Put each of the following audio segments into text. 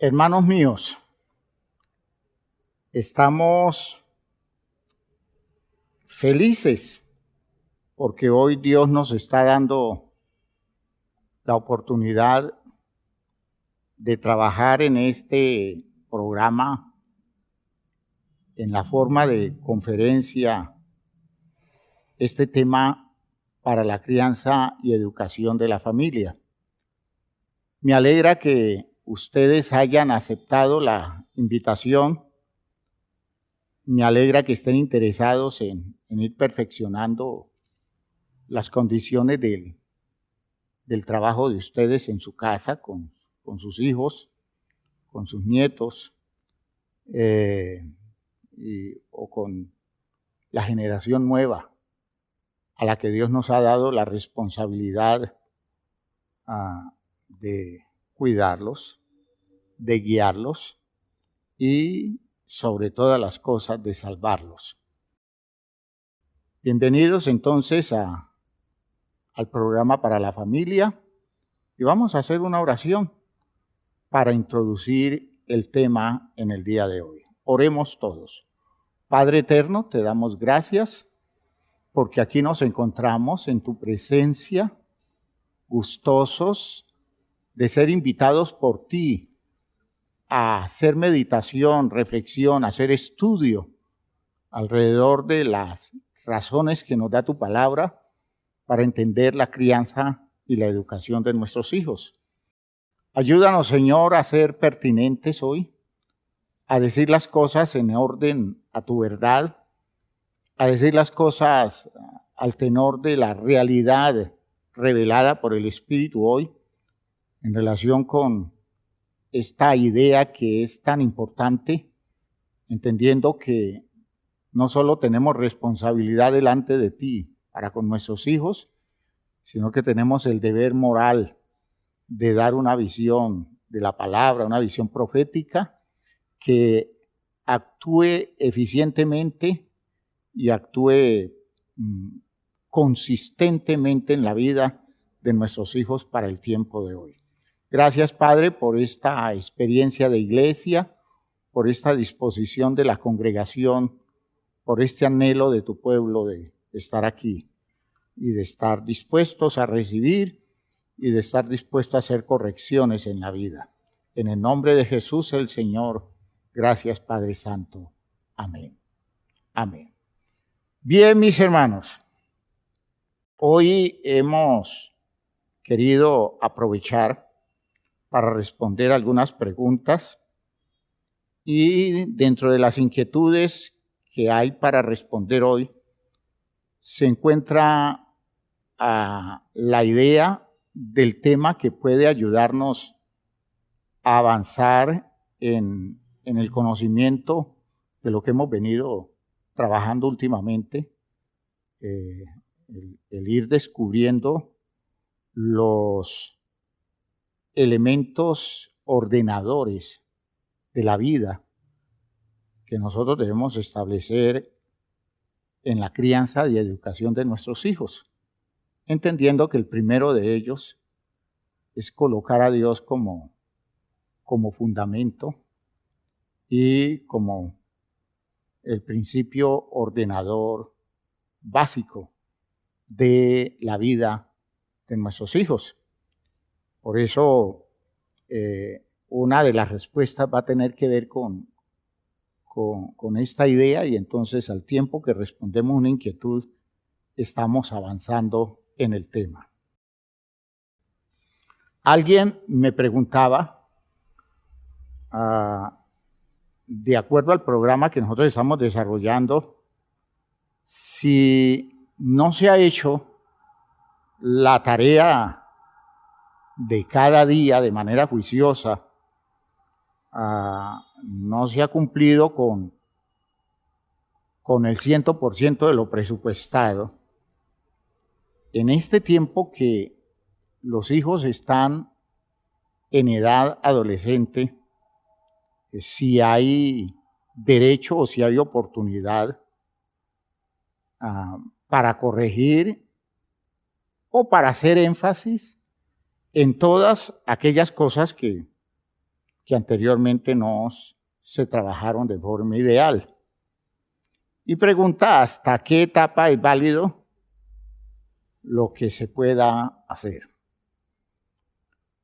Hermanos míos, estamos felices porque hoy Dios nos está dando la oportunidad de trabajar en este programa en la forma de conferencia, este tema para la crianza y educación de la familia. Me alegra que ustedes hayan aceptado la invitación. Me alegra que estén interesados en ir perfeccionando las condiciones del trabajo de ustedes en su casa, con sus hijos, con sus nietos, o con la generación nueva a la que Dios nos ha dado la responsabilidad de cuidarlos, de guiarlos y sobre todas las cosas de salvarlos. Bienvenidos entonces al programa para la familia y vamos a hacer una oración para introducir el tema en el día de hoy. Oremos todos. Padre eterno, te damos gracias porque aquí nos encontramos en tu presencia, gustosos de ser invitados por ti a hacer meditación, reflexión, hacer estudio alrededor de las razones que nos da tu palabra para entender la crianza y la educación de nuestros hijos. Ayúdanos, Señor, a ser pertinentes hoy, a decir las cosas en orden a tu verdad, a decir las cosas al tenor de la realidad revelada por el Espíritu hoy, en relación con esta idea que es tan importante, entendiendo que no solo tenemos responsabilidad delante de ti para con nuestros hijos, sino que tenemos el deber moral de dar una visión de la palabra, una visión profética que actúe eficientemente y actúe consistentemente en la vida de nuestros hijos para el tiempo de hoy. Gracias, Padre, por esta experiencia de iglesia, por esta disposición de la congregación, por este anhelo de tu pueblo de estar aquí y de estar dispuestos a recibir y de estar dispuestos a hacer correcciones en la vida. En el nombre de Jesús el Señor, gracias Padre Santo. Amén. Amén. Bien, mis hermanos, hoy hemos querido aprovechar para responder algunas preguntas y dentro de las inquietudes que hay para responder hoy se encuentra la idea del tema que puede ayudarnos a avanzar en el conocimiento de lo que hemos venido trabajando últimamente, el ir descubriendo los elementos ordenadores de la vida que nosotros debemos establecer en la crianza y educación de nuestros hijos, entendiendo que el primero de ellos es colocar a Dios como fundamento y como el principio ordenador básico de la vida de nuestros hijos. Por eso, una de las respuestas va a tener que ver con esta idea y entonces al tiempo que respondemos una inquietud, estamos avanzando en el tema. Alguien me preguntaba, de acuerdo al programa que nosotros estamos desarrollando, si no se ha hecho la tarea de cada día de manera juiciosa, no se ha cumplido con el 100% de lo presupuestado. En este tiempo que los hijos están en edad adolescente, si hay derecho o si hay oportunidad para corregir o para hacer énfasis en todas aquellas cosas que que anteriormente no se trabajaron de forma ideal. Y pregunta hasta qué etapa es válido lo que se pueda hacer.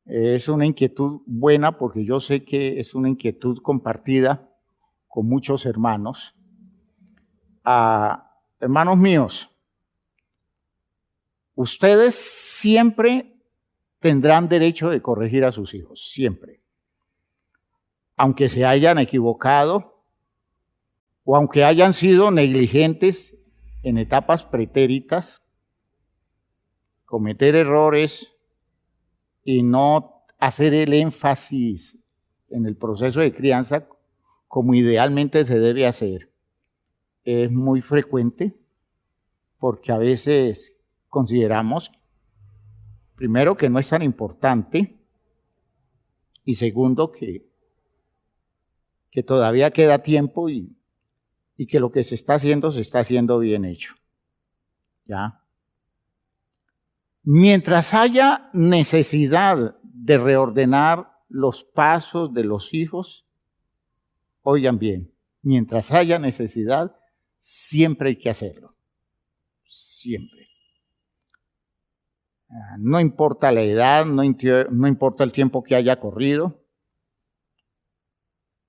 Es una inquietud buena porque yo sé que es una inquietud compartida con muchos hermanos. Hermanos míos, ustedes siempre tendrán derecho de corregir a sus hijos, siempre. Aunque se hayan equivocado o aunque hayan sido negligentes en etapas pretéritas, cometer errores y no hacer el énfasis en el proceso de crianza como idealmente se debe hacer, es muy frecuente porque a veces consideramos, primero, que no es tan importante y segundo, que todavía queda tiempo y que lo que se está haciendo bien hecho. ¿Ya? Mientras haya necesidad de reordenar los pasos de los hijos, oigan bien, mientras haya necesidad, siempre hay que hacerlo. Siempre. No importa la edad, no importa el tiempo que haya corrido.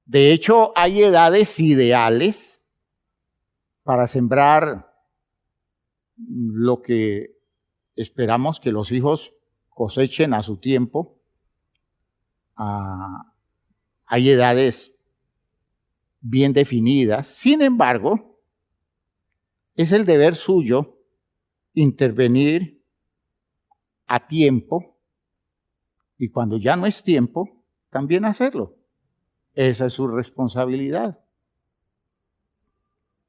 De hecho, hay edades ideales para sembrar lo que esperamos que los hijos cosechen a su tiempo. Hay edades bien definidas. Sin embargo, es el deber suyo intervenir a tiempo y cuando ya no es tiempo, también hacerlo. Esa es su responsabilidad.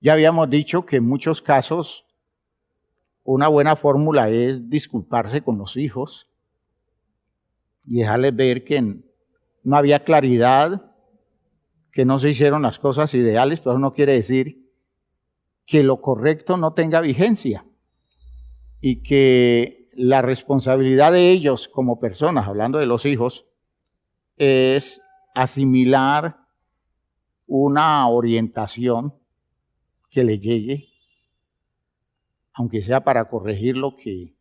Ya habíamos dicho que en muchos casos una buena fórmula es disculparse con los hijos y dejarles ver que no había claridad, que no se hicieron las cosas ideales, pero eso no quiere decir que lo correcto no tenga vigencia y que la responsabilidad de ellos como personas, hablando de los hijos, es asimilar una orientación que le llegue, aunque sea para corregir lo que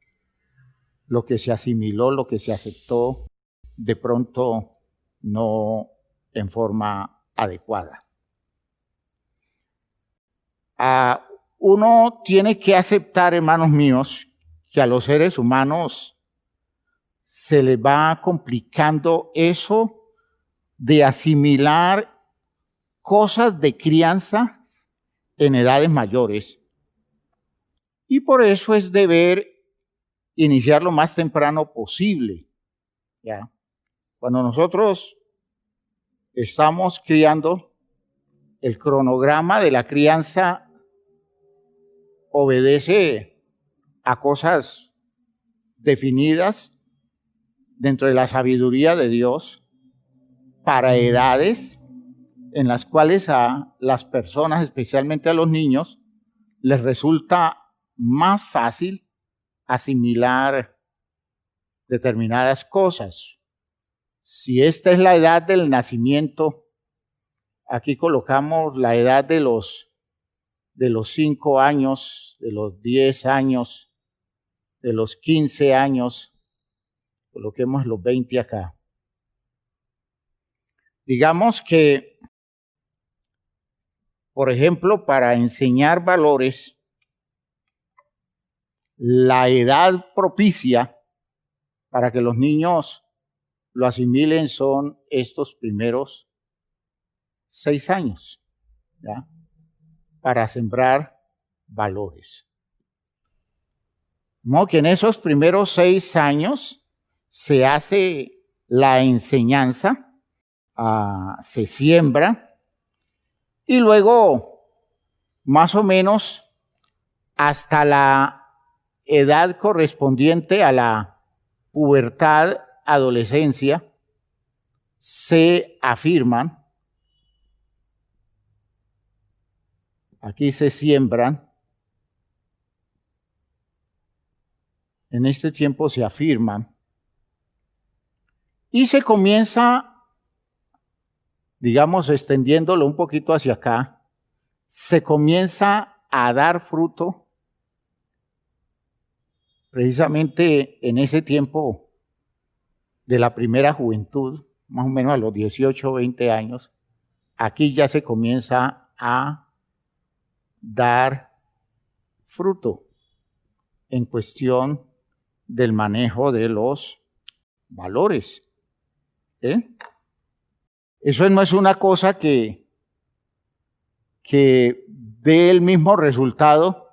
se asimiló, lo que se aceptó, de pronto no en forma adecuada. Uno tiene que aceptar, hermanos míos, que a los seres humanos se les va complicando eso de asimilar cosas de crianza en edades mayores. Y por eso es deber iniciar lo más temprano posible. ¿Ya? Cuando nosotros estamos criando, el cronograma de la crianza obedece a cosas definidas dentro de la sabiduría de Dios para edades en las cuales a las personas, especialmente a los niños, les resulta más fácil asimilar determinadas cosas. Si esta es la edad del nacimiento, aquí colocamos la edad de los 5 años, de los 10 años, de los 15 años, coloquemos los 20 acá. Digamos que, por ejemplo, para enseñar valores, la edad propicia para que los niños lo asimilen son estos primeros 6 años, ¿ya? Para sembrar valores. No, que en esos primeros 6 años se hace la enseñanza, se siembra y luego más o menos hasta la edad correspondiente a la pubertad, adolescencia, se afirman, aquí se siembran, en este tiempo se afirman y se comienza digamos, extendiéndolo un poquito hacia acá, se comienza a dar fruto precisamente en ese tiempo de la primera juventud, más o menos a los 18 o 20 años. Aquí ya se comienza a dar fruto en cuestión del manejo de los valores. Eso no es una cosa que dé el mismo resultado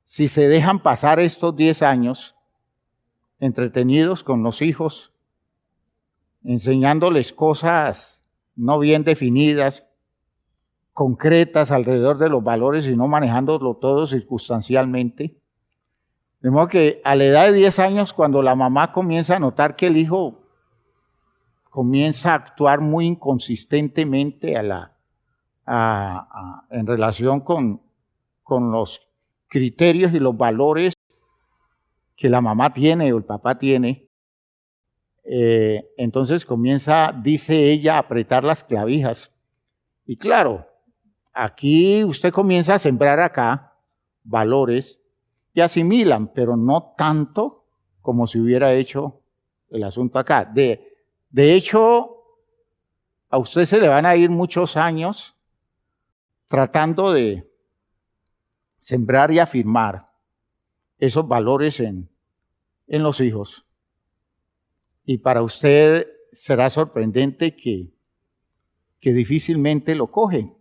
si se dejan pasar estos 10 años entretenidos con los hijos, enseñándoles cosas no bien definidas, concretas alrededor de los valores y no manejándolo todo circunstancialmente. De modo que a la edad de 10 años, cuando la mamá comienza a notar que el hijo comienza a actuar muy inconsistentemente en relación con los criterios y los valores que la mamá tiene o el papá tiene, entonces comienza, dice ella, a apretar las clavijas. Y claro, aquí usted comienza a sembrar acá valores y asimilan, pero no tanto como si hubiera hecho el asunto acá. De hecho, a usted se le van a ir muchos años tratando de sembrar y afirmar esos valores en los hijos. Y para usted será sorprendente que difícilmente lo cogen.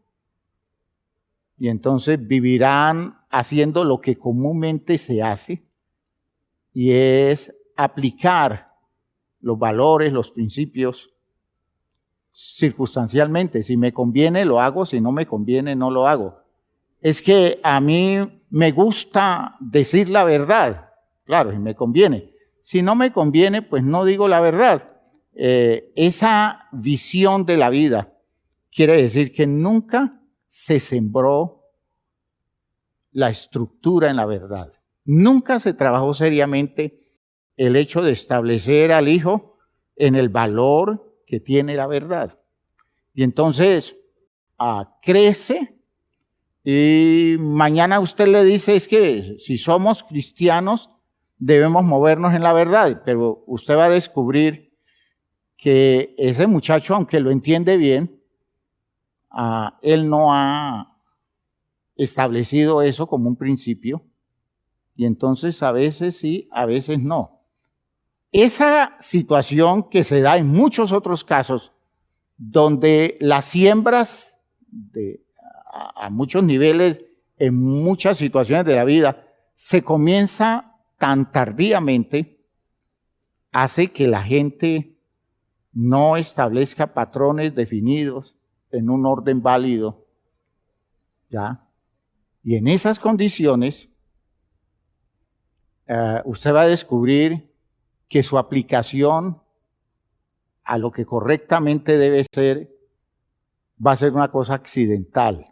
Y entonces vivirán haciendo lo que comúnmente se hace, y es aplicar los valores, los principios, circunstancialmente. Si me conviene, lo hago; si no me conviene, no lo hago. Es que a mí me gusta decir la verdad. Claro, si me conviene. Si no me conviene, pues no digo la verdad. Esa visión de la vida quiere decir que nunca se sembró la estructura en la verdad. Nunca se trabajó seriamente el hecho de establecer al hijo en el valor que tiene la verdad. Y entonces crece, y mañana usted le dice, es que si somos cristianos debemos movernos en la verdad, pero usted va a descubrir que ese muchacho, aunque lo entiende bien, él no ha establecido eso como un principio, y entonces a veces sí, a veces no. Esa situación que se da en muchos otros casos, donde las siembras a muchos niveles, en muchas situaciones de la vida, se comienza tan tardíamente, hace que la gente no establezca patrones definidos en un orden válido, ¿ya? Y en esas condiciones, usted va a descubrir que su aplicación a lo que correctamente debe ser va a ser una cosa accidental.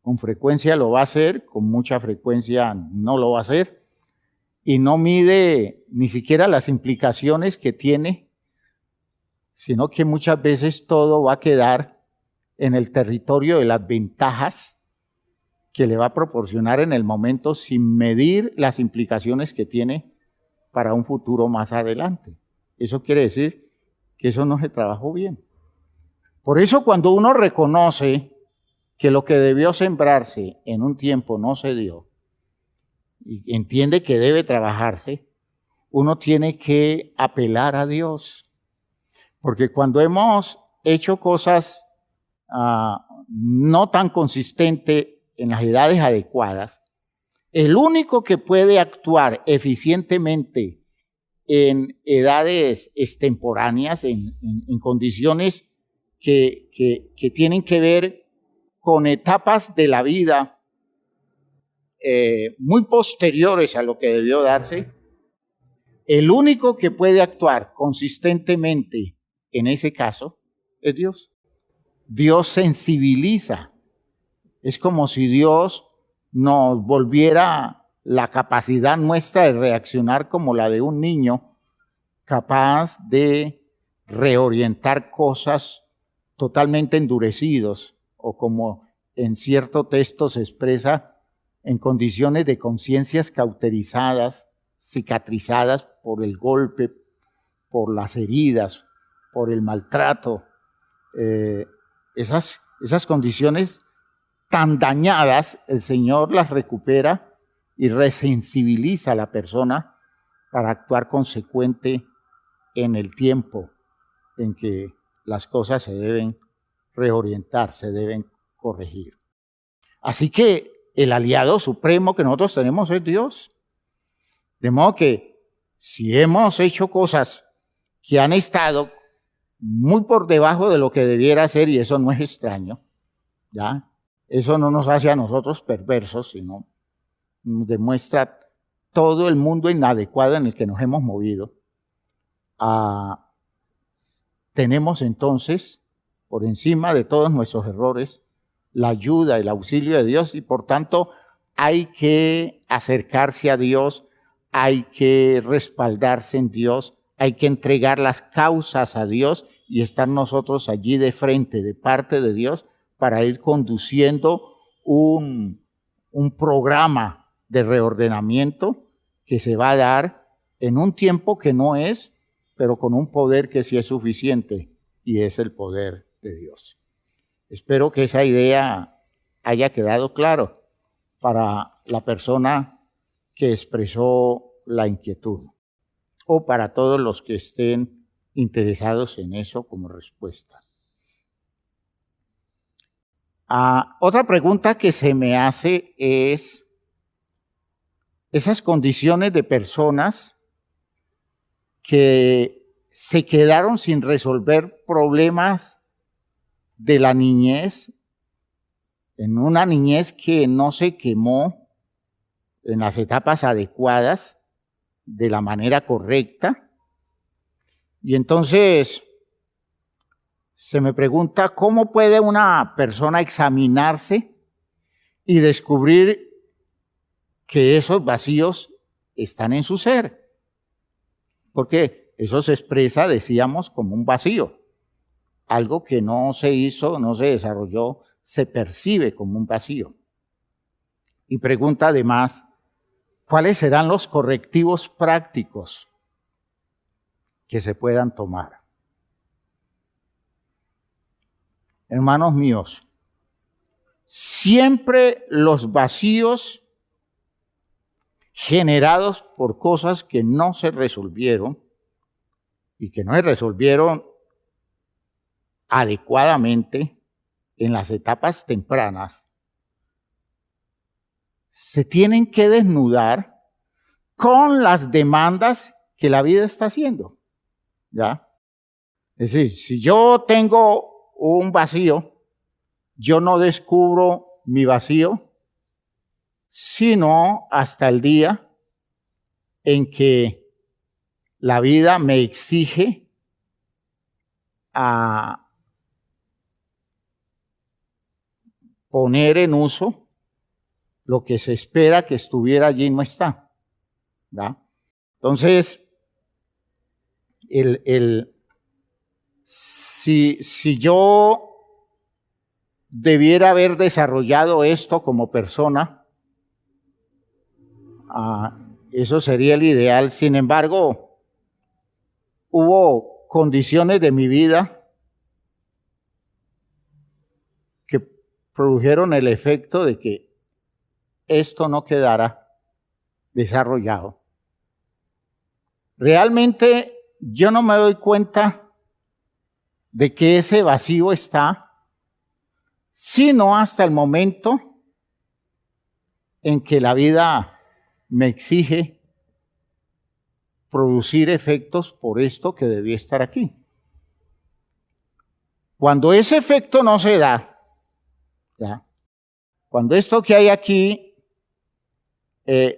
Con frecuencia lo va a hacer, con mucha frecuencia no lo va a hacer, y no mide ni siquiera las implicaciones que tiene, sino que muchas veces todo va a quedar en el territorio de las ventajas que le va a proporcionar en el momento, sin medir las implicaciones que tiene para un futuro más adelante. Eso quiere decir que eso no se trabajó bien. Por eso, cuando uno reconoce que lo que debió sembrarse en un tiempo no se dio, y entiende que debe trabajarse, uno tiene que apelar a Dios. Porque cuando hemos hecho cosas no tan consistentes en las edades adecuadas, el único que puede actuar eficientemente en edades extemporáneas, en condiciones que tienen que ver con etapas de la vida muy posteriores a lo que debió darse, el único que puede actuar consistentemente en ese caso es Dios. Dios sensibiliza. Es como si Dios nos volviera la capacidad nuestra de reaccionar como la de un niño, capaz de reorientar cosas totalmente endurecidos, o como en cierto texto se expresa, en condiciones de conciencias cauterizadas, cicatrizadas por el golpe, por las heridas, por el maltrato. Esas condiciones tan dañadas, el Señor las recupera y resensibiliza a la persona para actuar consecuente en el tiempo en que las cosas se deben reorientar, se deben corregir. Así que el aliado supremo que nosotros tenemos es Dios. De modo que si hemos hecho cosas que han estado muy por debajo de lo que debiera ser, y eso no es extraño, ¿ya? Eso no nos hace a nosotros perversos, sino nos demuestra todo el mundo inadecuado en el que nos hemos movido. Tenemos entonces, por encima de todos nuestros errores, la ayuda, el auxilio de Dios, y por tanto hay que acercarse a Dios, hay que respaldarse en Dios, hay que entregar las causas a Dios y estar nosotros allí de frente, de parte de Dios, para ir conduciendo un programa de reordenamiento que se va a dar en un tiempo que no es, pero con un poder que sí es suficiente, y es el poder de Dios. Espero que esa idea haya quedado claro para la persona que expresó la inquietud, o para todos los que estén interesados en eso como respuesta. Otra pregunta que se me hace es esas condiciones de personas que se quedaron sin resolver problemas de la niñez, en una niñez que no se quemó en las etapas adecuadas, de la manera correcta. Y entonces se me pregunta, ¿cómo puede una persona examinarse y descubrir que esos vacíos están en su ser? Porque eso se expresa, decíamos, como un vacío. Algo que no se hizo, no se desarrolló, se percibe como un vacío. Y pregunta además, ¿cuáles serán los correctivos prácticos que se puedan tomar? Hermanos míos, siempre los vacíos generados por cosas que no se resolvieron y que no se resolvieron adecuadamente en las etapas tempranas, se tienen que desnudar con las demandas que la vida está haciendo, ¿ya? Es decir, si yo tengo un vacío, yo no descubro mi vacío, sino hasta el día en que la vida me exige a poner en uso lo que se espera que estuviera allí no está, ¿verdad? Entonces, si yo debiera haber desarrollado esto como persona, eso sería el ideal. Sin embargo, hubo condiciones de mi vida que produjeron el efecto de que esto no quedara desarrollado. Realmente yo no me doy cuenta de que ese vacío está, sino hasta el momento en que la vida me exige producir efectos por esto que debía estar aquí. Cuando ese efecto no se da, ¿ya? Cuando esto que hay aquí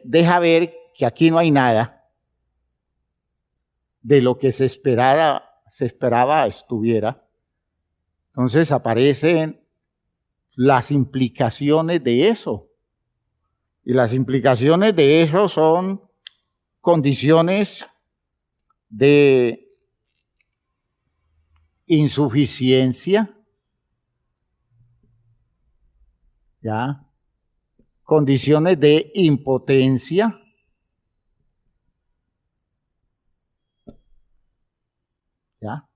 deja ver que aquí no hay nada de lo que se esperaba estuviera, entonces aparecen las implicaciones de eso. Y las implicaciones de eso son condiciones de insuficiencia, ¿ya? Condiciones de impotencia, ¿ya?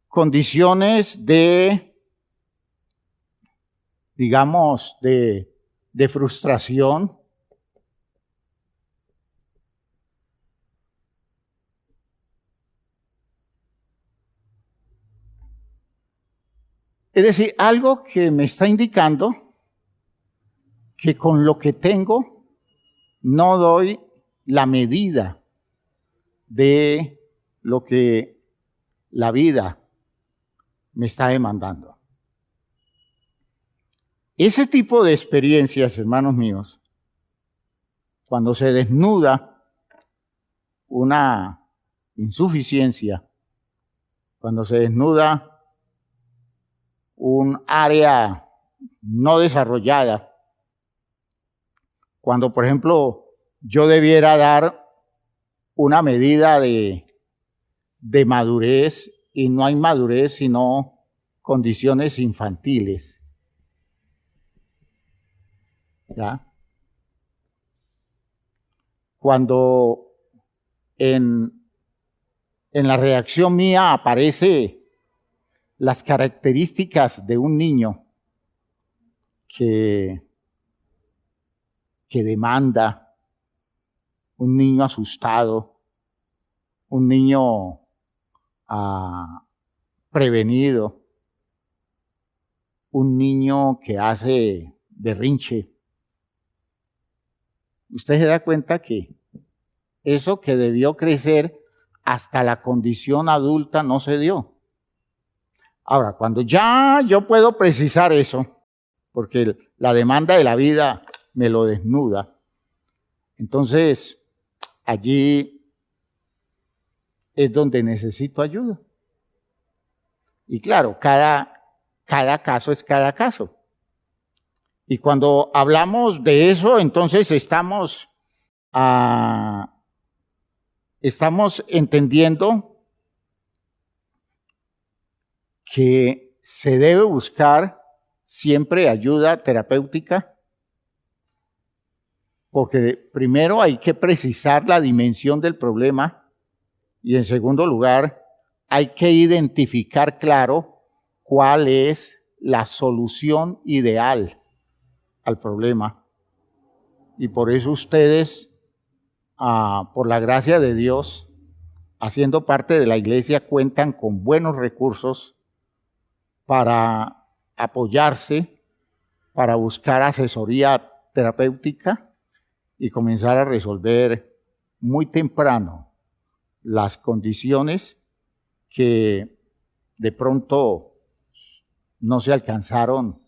Condiciones de, digamos, de frustración. Es decir, algo que me está indicando que con lo que tengo no doy la medida de lo que la vida me está demandando. Ese tipo de experiencias, hermanos míos, cuando se desnuda una insuficiencia, cuando se desnuda un área no desarrollada, cuando, por ejemplo, yo debiera dar una medida de madurez y no hay madurez sino condiciones infantiles, ¿ya? Cuando en la reacción mía aparece las características de un niño que demanda, un niño asustado, un niño prevenido, un niño que hace berrinche. Usted se da cuenta que eso que debió crecer hasta la condición adulta no se dio. Ahora, cuando ya yo puedo precisar eso, porque la demanda de la vida me lo desnuda, entonces allí es donde necesito ayuda. Y claro, cada caso es cada caso. Y cuando hablamos de eso, entonces estamos entendiendo que se debe buscar siempre ayuda terapéutica, porque primero hay que precisar la dimensión del problema y en segundo lugar hay que identificar claro cuál es la solución ideal al problema. Y por eso ustedes, por la gracia de Dios, haciendo parte de la iglesia, cuentan con buenos recursos para apoyarse, para buscar asesoría terapéutica y comenzar a resolver muy temprano las condiciones que de pronto no se alcanzaron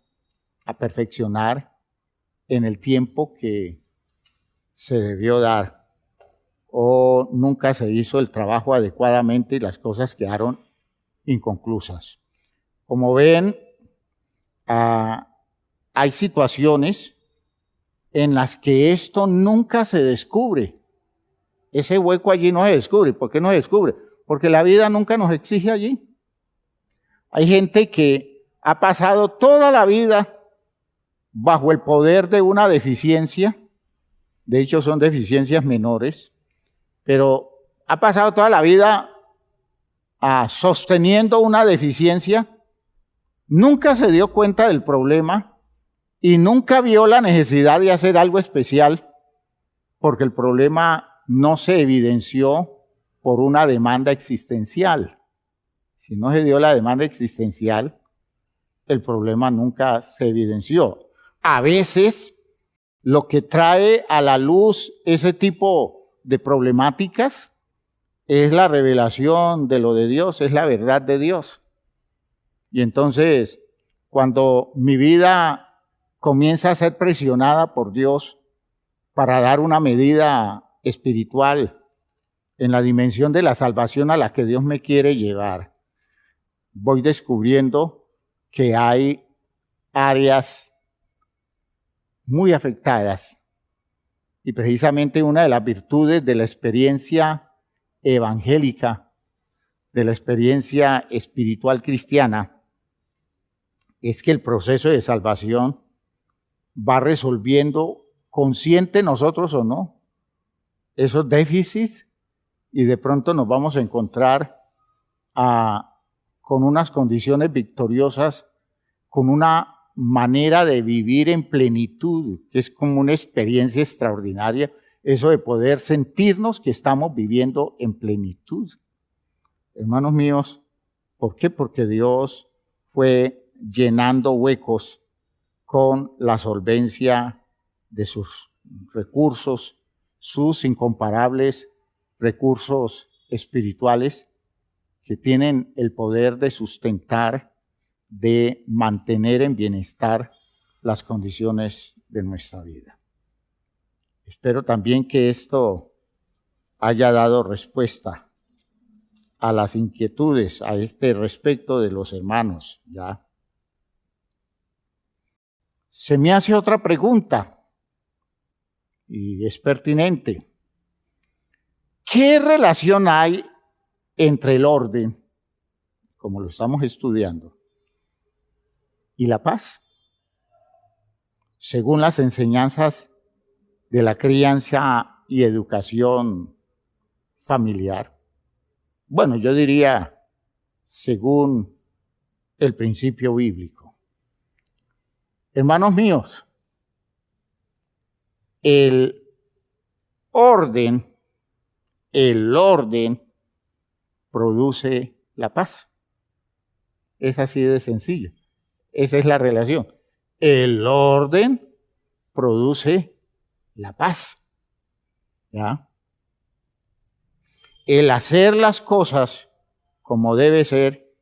a perfeccionar en el tiempo que se debió dar, o nunca se hizo el trabajo adecuadamente y las cosas quedaron inconclusas. Como ven, hay situaciones en las que esto nunca se descubre. Ese hueco allí no se descubre. ¿Por qué no se descubre? Porque la vida nunca nos exige allí. Hay gente que ha pasado toda la vida bajo el poder de una deficiencia. De hecho, son deficiencias menores. Pero ha pasado toda la vida sosteniendo una deficiencia. Nunca se dio cuenta del problema y nunca vio la necesidad de hacer algo especial porque el problema no se evidenció por una demanda existencial. Si no se dio la demanda existencial, el problema nunca se evidenció. A veces, lo que trae a la luz ese tipo de problemáticas es la revelación de lo de Dios, es la verdad de Dios. Y entonces, cuando mi vida comienza a ser presionada por Dios para dar una medida espiritual en la dimensión de la salvación a la que Dios me quiere llevar, voy descubriendo que hay áreas muy afectadas. Y precisamente una de las virtudes de la experiencia evangélica, de la experiencia espiritual cristiana, es que el proceso de salvación va resolviendo, consciente nosotros o no, esos déficits, y de pronto nos vamos a encontrar con unas condiciones victoriosas, con una manera de vivir en plenitud, que es como una experiencia extraordinaria, eso de poder sentirnos que estamos viviendo en plenitud. Hermanos míos, ¿por qué? Porque Dios fue llenando huecos con la solvencia de sus recursos, sus incomparables recursos espirituales que tienen el poder de sustentar, de mantener en bienestar las condiciones de nuestra vida. Espero también que esto haya dado respuesta a las inquietudes a este respecto de los hermanos, ¿ya? Se me hace otra pregunta y es pertinente. ¿Qué relación hay entre el orden, como lo estamos estudiando, y la paz? Según las enseñanzas de la crianza y educación familiar. Bueno, yo diría según el principio bíblico. Hermanos míos, el orden produce la paz. Es así de sencillo. Esa es la relación. El orden produce la paz. ¿Ya? El hacer las cosas como debe ser,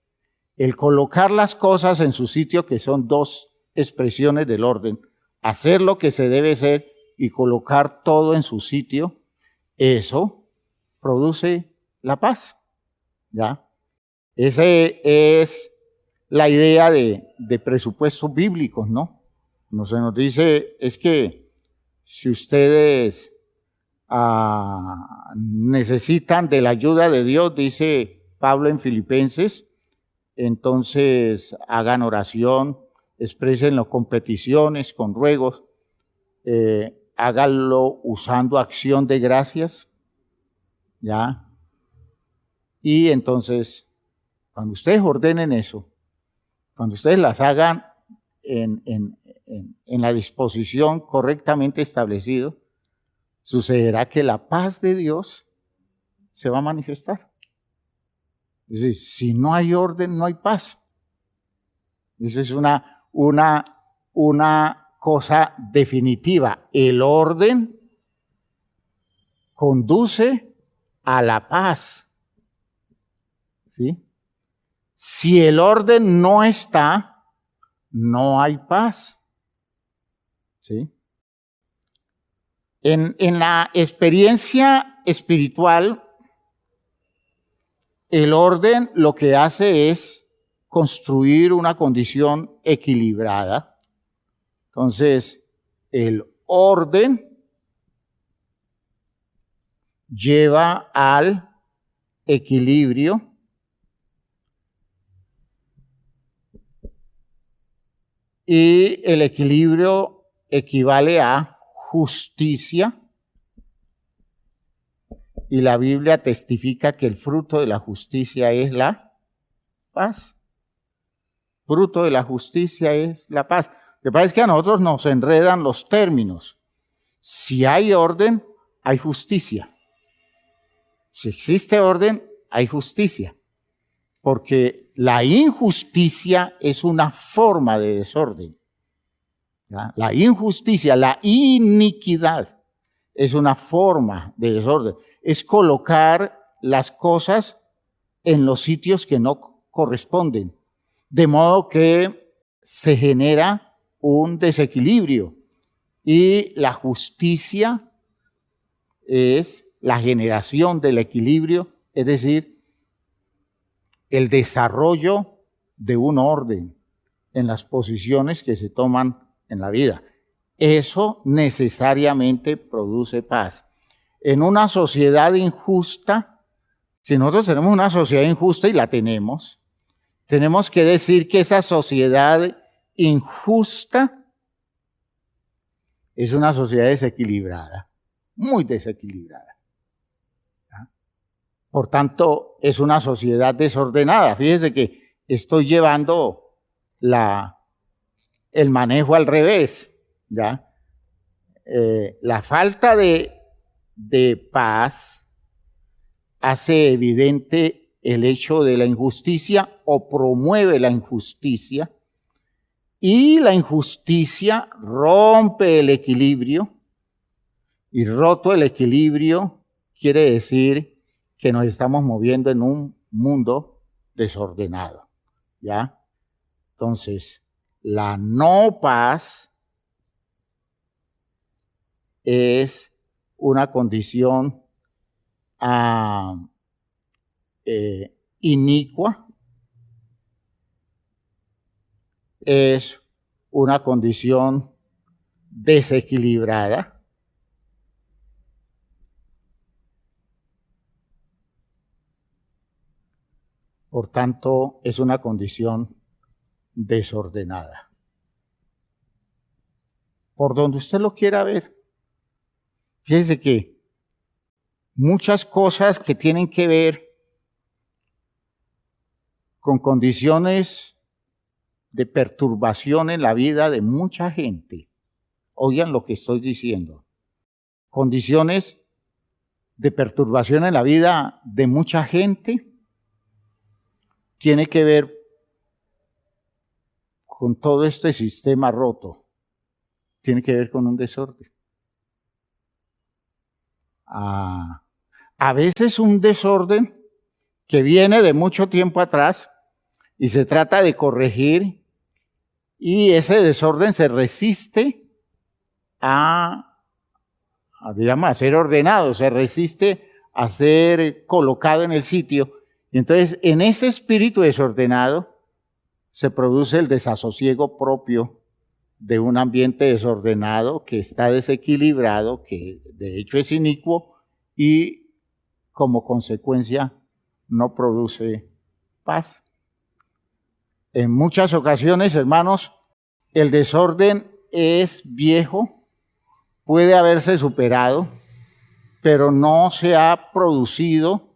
el colocar las cosas en su sitio, que son dos expresiones del orden, hacer lo que se debe hacer y colocar todo en su sitio, eso produce la paz. ¿Ya? Esa es la idea de presupuestos bíblicos, ¿no? Se nos dice, es que si ustedes necesitan de la ayuda de Dios, dice Pablo en Filipenses, entonces hagan oración, exprésenlo con peticiones, con ruegos, háganlo usando acción de gracias, ¿ya? Y entonces, cuando ustedes ordenen eso, cuando ustedes las hagan en la disposición correctamente establecido, sucederá que la paz de Dios se va a manifestar. Es decir, si no hay orden, no hay paz. Esa es una cosa definitiva. El orden conduce a la paz. ¿Sí? Si el orden no está, no hay paz. ¿Sí? En la experiencia espiritual, el orden lo que hace es construir una condición equilibrada. Entonces, el orden lleva al equilibrio. Y el equilibrio equivale a justicia. Y la Biblia testifica que el fruto de la justicia es la paz. Fruto de la justicia es la paz. Lo que pasa es que a nosotros nos enredan los términos. Si hay orden, hay justicia. Si existe orden, hay justicia. Porque la injusticia es una forma de desorden. ¿Ya? La injusticia, la iniquidad es una forma de desorden. Es colocar las cosas en los sitios que no corresponden. De modo que se genera un desequilibrio. Y la justicia es la generación del equilibrio, es decir, el desarrollo de un orden en las posiciones que se toman en la vida. Eso necesariamente produce paz. En una sociedad injusta, si nosotros tenemos una sociedad injusta y la tenemos que decir que esa sociedad injusta es una sociedad desequilibrada, muy desequilibrada. ¿Ya? Por tanto, es una sociedad desordenada. Fíjese que estoy llevando el manejo al revés. ¿Ya? La falta de paz hace evidente el hecho de la injusticia o promueve la injusticia, y la injusticia rompe el equilibrio, y roto el equilibrio quiere decir que nos estamos moviendo en un mundo desordenado, ¿ya? Entonces, la no paz es una condición inicua, es una condición desequilibrada, por tanto, es una condición desordenada. Por donde usted lo quiera ver. Fíjese que muchas cosas que tienen que ver con condiciones de perturbación en la vida de mucha gente, oigan lo que estoy diciendo, condiciones de perturbación en la vida de mucha gente, tiene que ver con todo este sistema roto, tiene que ver con un desorden. A veces un desorden que viene de mucho tiempo atrás y se trata de corregir, y ese desorden se resiste digamos, a ser ordenado, se resiste a ser colocado en el sitio. Y entonces, en ese espíritu desordenado se produce el desasosiego propio de un ambiente desordenado que está desequilibrado, que de hecho es inicuo y como consecuencia no produce paz. En muchas ocasiones, hermanos, el desorden es viejo, puede haberse superado, pero no se ha producido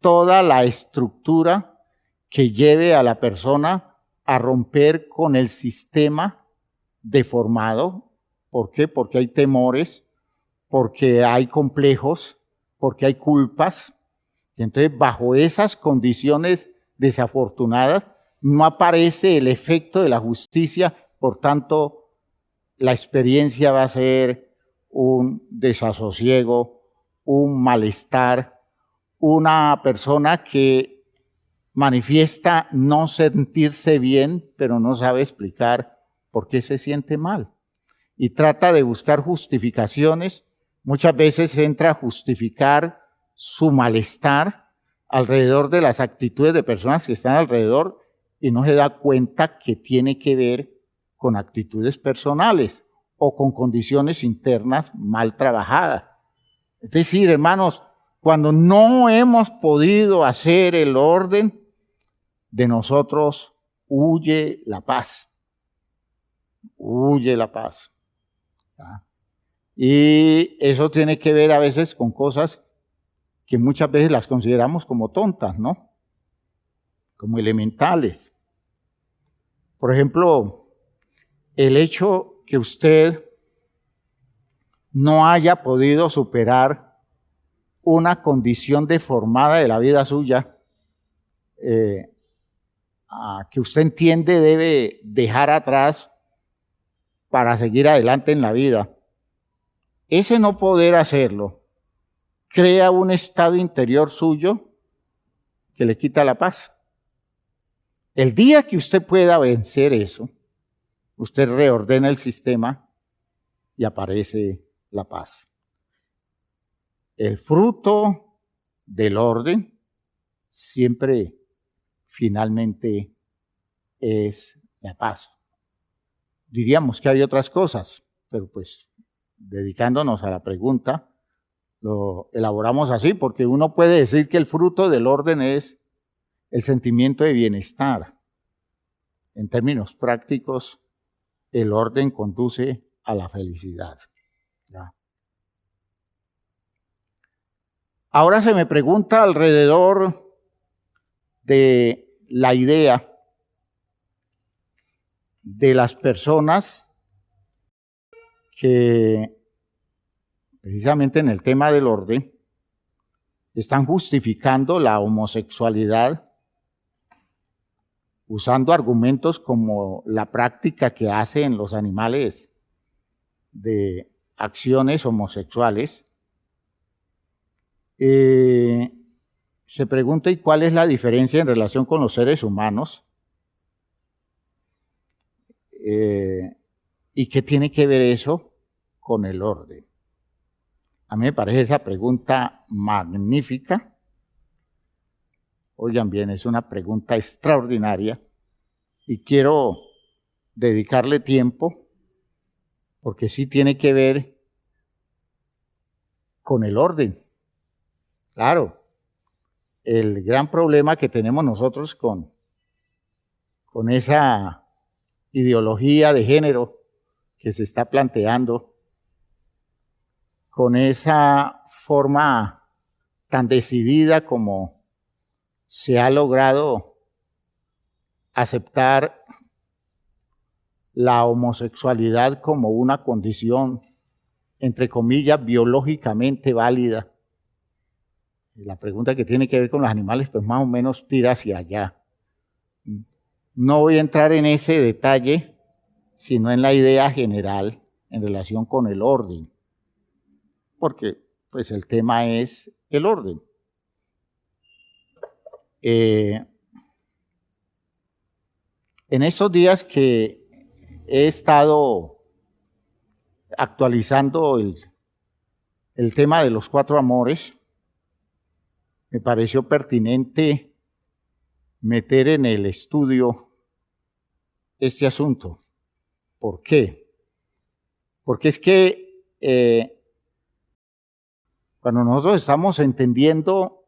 toda la estructura que lleve a la persona a romper con el sistema deformado. ¿Por qué? Porque hay temores, porque hay complejos, porque hay culpas. Y entonces, bajo esas condiciones desafortunadas, no aparece el efecto de la justicia, por tanto, la experiencia va a ser un desasosiego, un malestar, una persona que manifiesta no sentirse bien, pero no sabe explicar por qué se siente mal. Y trata de buscar justificaciones. Muchas veces entra a justificar su malestar alrededor de las actitudes de personas que están alrededor y no se da cuenta que tiene que ver con actitudes personales o con condiciones internas mal trabajadas. Es decir, hermanos, cuando no hemos podido hacer el orden, de nosotros huye la paz. Huye la paz. ¿Ya? Y eso tiene que ver a veces con cosas que muchas veces las consideramos como tontas, ¿no? Como elementales. Por ejemplo, el hecho que usted no haya podido superar una condición deformada de la vida suya, que usted entiende debe dejar atrás para seguir adelante en la vida. Ese no poder hacerlo crea un estado interior suyo que le quita la paz. El día que usted pueda vencer eso, usted reordena el sistema y aparece la paz. El fruto del orden siempre finalmente es la paz. Diríamos que hay otras cosas, pero pues dedicándonos a la pregunta, lo elaboramos así, porque uno puede decir que el fruto del orden es el sentimiento de bienestar. En términos prácticos, el orden conduce a la felicidad. ¿Ya? Ahora se me pregunta alrededor de la idea de las personas que, precisamente en el tema del orden, están justificando la homosexualidad usando argumentos como la práctica que hacen los animales de acciones homosexuales. Se pregunta, ¿y cuál es la diferencia en relación con los seres humanos? ¿Y qué tiene que ver eso con el orden? A mí me parece esa pregunta magnífica. Oigan bien, es una pregunta extraordinaria y quiero dedicarle tiempo porque sí tiene que ver con el orden. Claro, el gran problema que tenemos nosotros con esa ideología de género que se está planteando, con esa forma tan decidida como se ha logrado aceptar la homosexualidad como una condición, entre comillas, biológicamente válida. La pregunta que tiene que ver con los animales, pues más o menos tira hacia allá. No voy a entrar en ese detalle, sino en la idea general en relación con el orden, porque pues el tema es el orden. En estos días que he estado actualizando el tema de los 4 amores, me pareció pertinente meter en el estudio este asunto. ¿Por qué? Porque es que cuando nosotros estamos entendiendo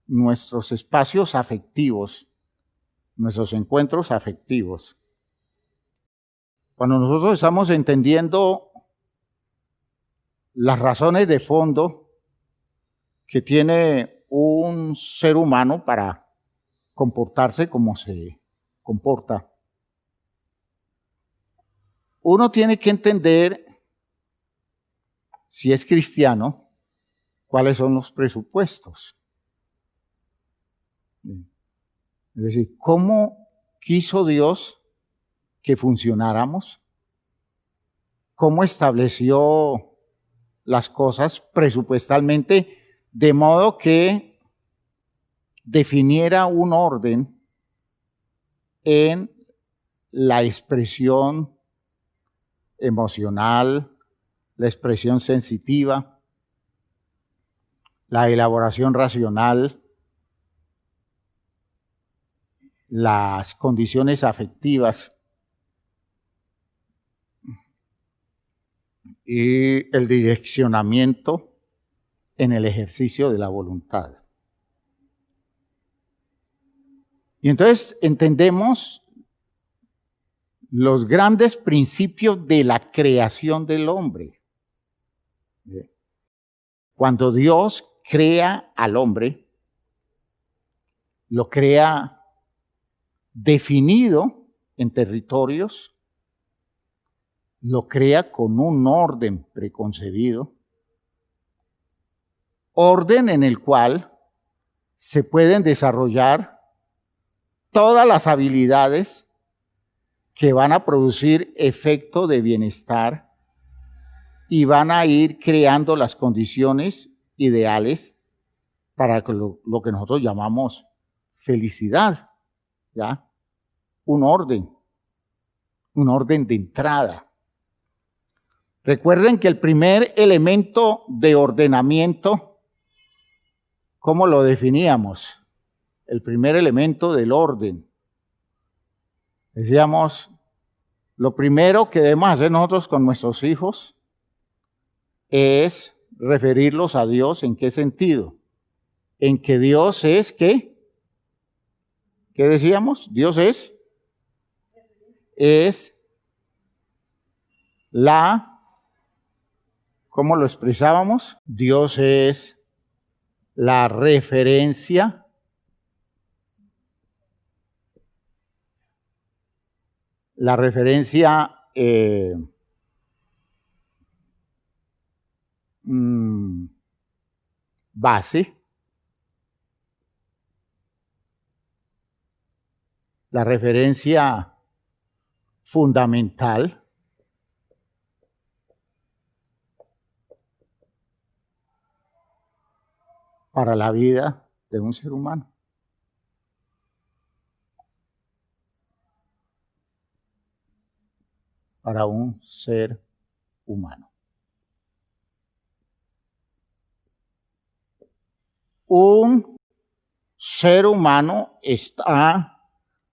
nuestros espacios afectivos, nuestros encuentros afectivos, cuando nosotros estamos entendiendo las razones de fondo que tiene un ser humano para comportarse como se comporta, uno tiene que entender, si es cristiano, cuáles son los presupuestos. Es decir, ¿cómo quiso Dios que funcionáramos? ¿Cómo estableció las cosas presupuestalmente de modo que definiera un orden en la expresión emocional, la expresión sensitiva, la elaboración racional, las condiciones afectivas y el direccionamiento en el ejercicio de la voluntad? Y entonces entendemos los grandes principios de la creación del hombre. Cuando Dios crea al hombre, lo crea definido en territorios, lo crea con un orden preconcebido, orden en el cual se pueden desarrollar todas las habilidades que van a producir efecto de bienestar y van a ir creando las condiciones ideales para lo que nosotros llamamos felicidad, ¿ya? Un orden de entrada. Recuerden que el primer elemento de ordenamiento, ¿cómo lo definíamos? El primer elemento del orden. Decíamos, lo primero que debemos hacer nosotros con nuestros hijos es referirlos a Dios. ¿En qué sentido? En que Dios es, ¿qué? ¿Qué decíamos? Dios es la ¿Cómo lo expresábamos? Dios es la referencia base, la referencia fundamental para la vida de un ser humano. Para un ser humano. Un ser humano está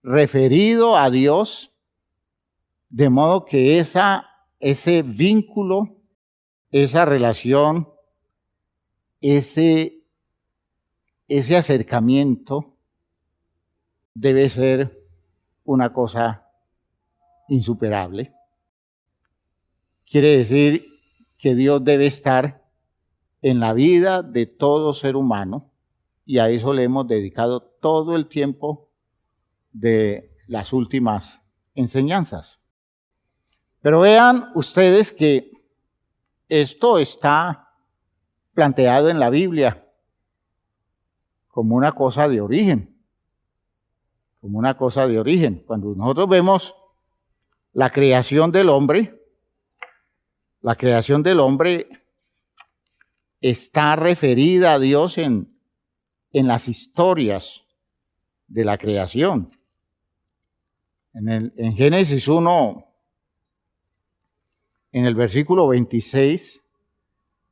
referido a Dios de modo que ese vínculo, esa relación, ese acercamiento debe ser una cosa insuperable. Quiere decir que Dios debe estar en la vida de todo ser humano y a eso le hemos dedicado todo el tiempo de las últimas enseñanzas. Pero vean ustedes que esto está planteado en la Biblia como una cosa de origen. Como una cosa de origen. Cuando nosotros vemos la creación del hombre está referida a Dios en las historias de la creación. En Génesis 1, en el versículo 26,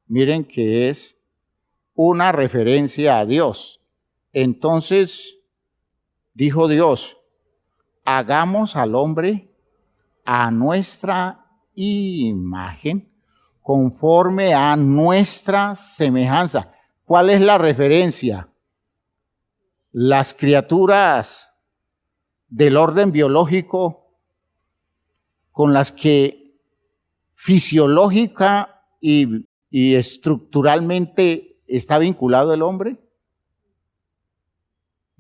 miren que es una referencia a Dios. Entonces dijo Dios, hagamos al hombre a nuestra imagen, conforme a nuestra semejanza. ¿Cuál es la referencia? Las criaturas del orden biológico con las que fisiológica y estructuralmente está vinculado el hombre.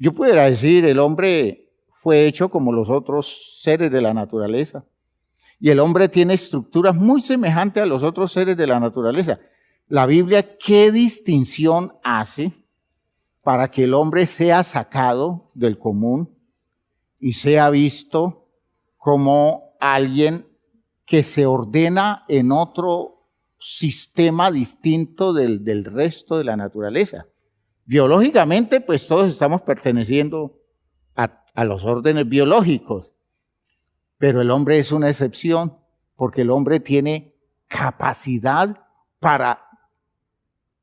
Yo pudiera decir, el hombre fue hecho como los otros seres de la naturaleza. Y el hombre tiene estructuras muy semejantes a los otros seres de la naturaleza. La Biblia, ¿qué distinción hace para que el hombre sea sacado del común y sea visto como alguien que se ordena en otro sistema distinto del resto de la naturaleza? Biológicamente, pues todos estamos perteneciendo a los órdenes biológicos, pero el hombre es una excepción porque el hombre tiene capacidad para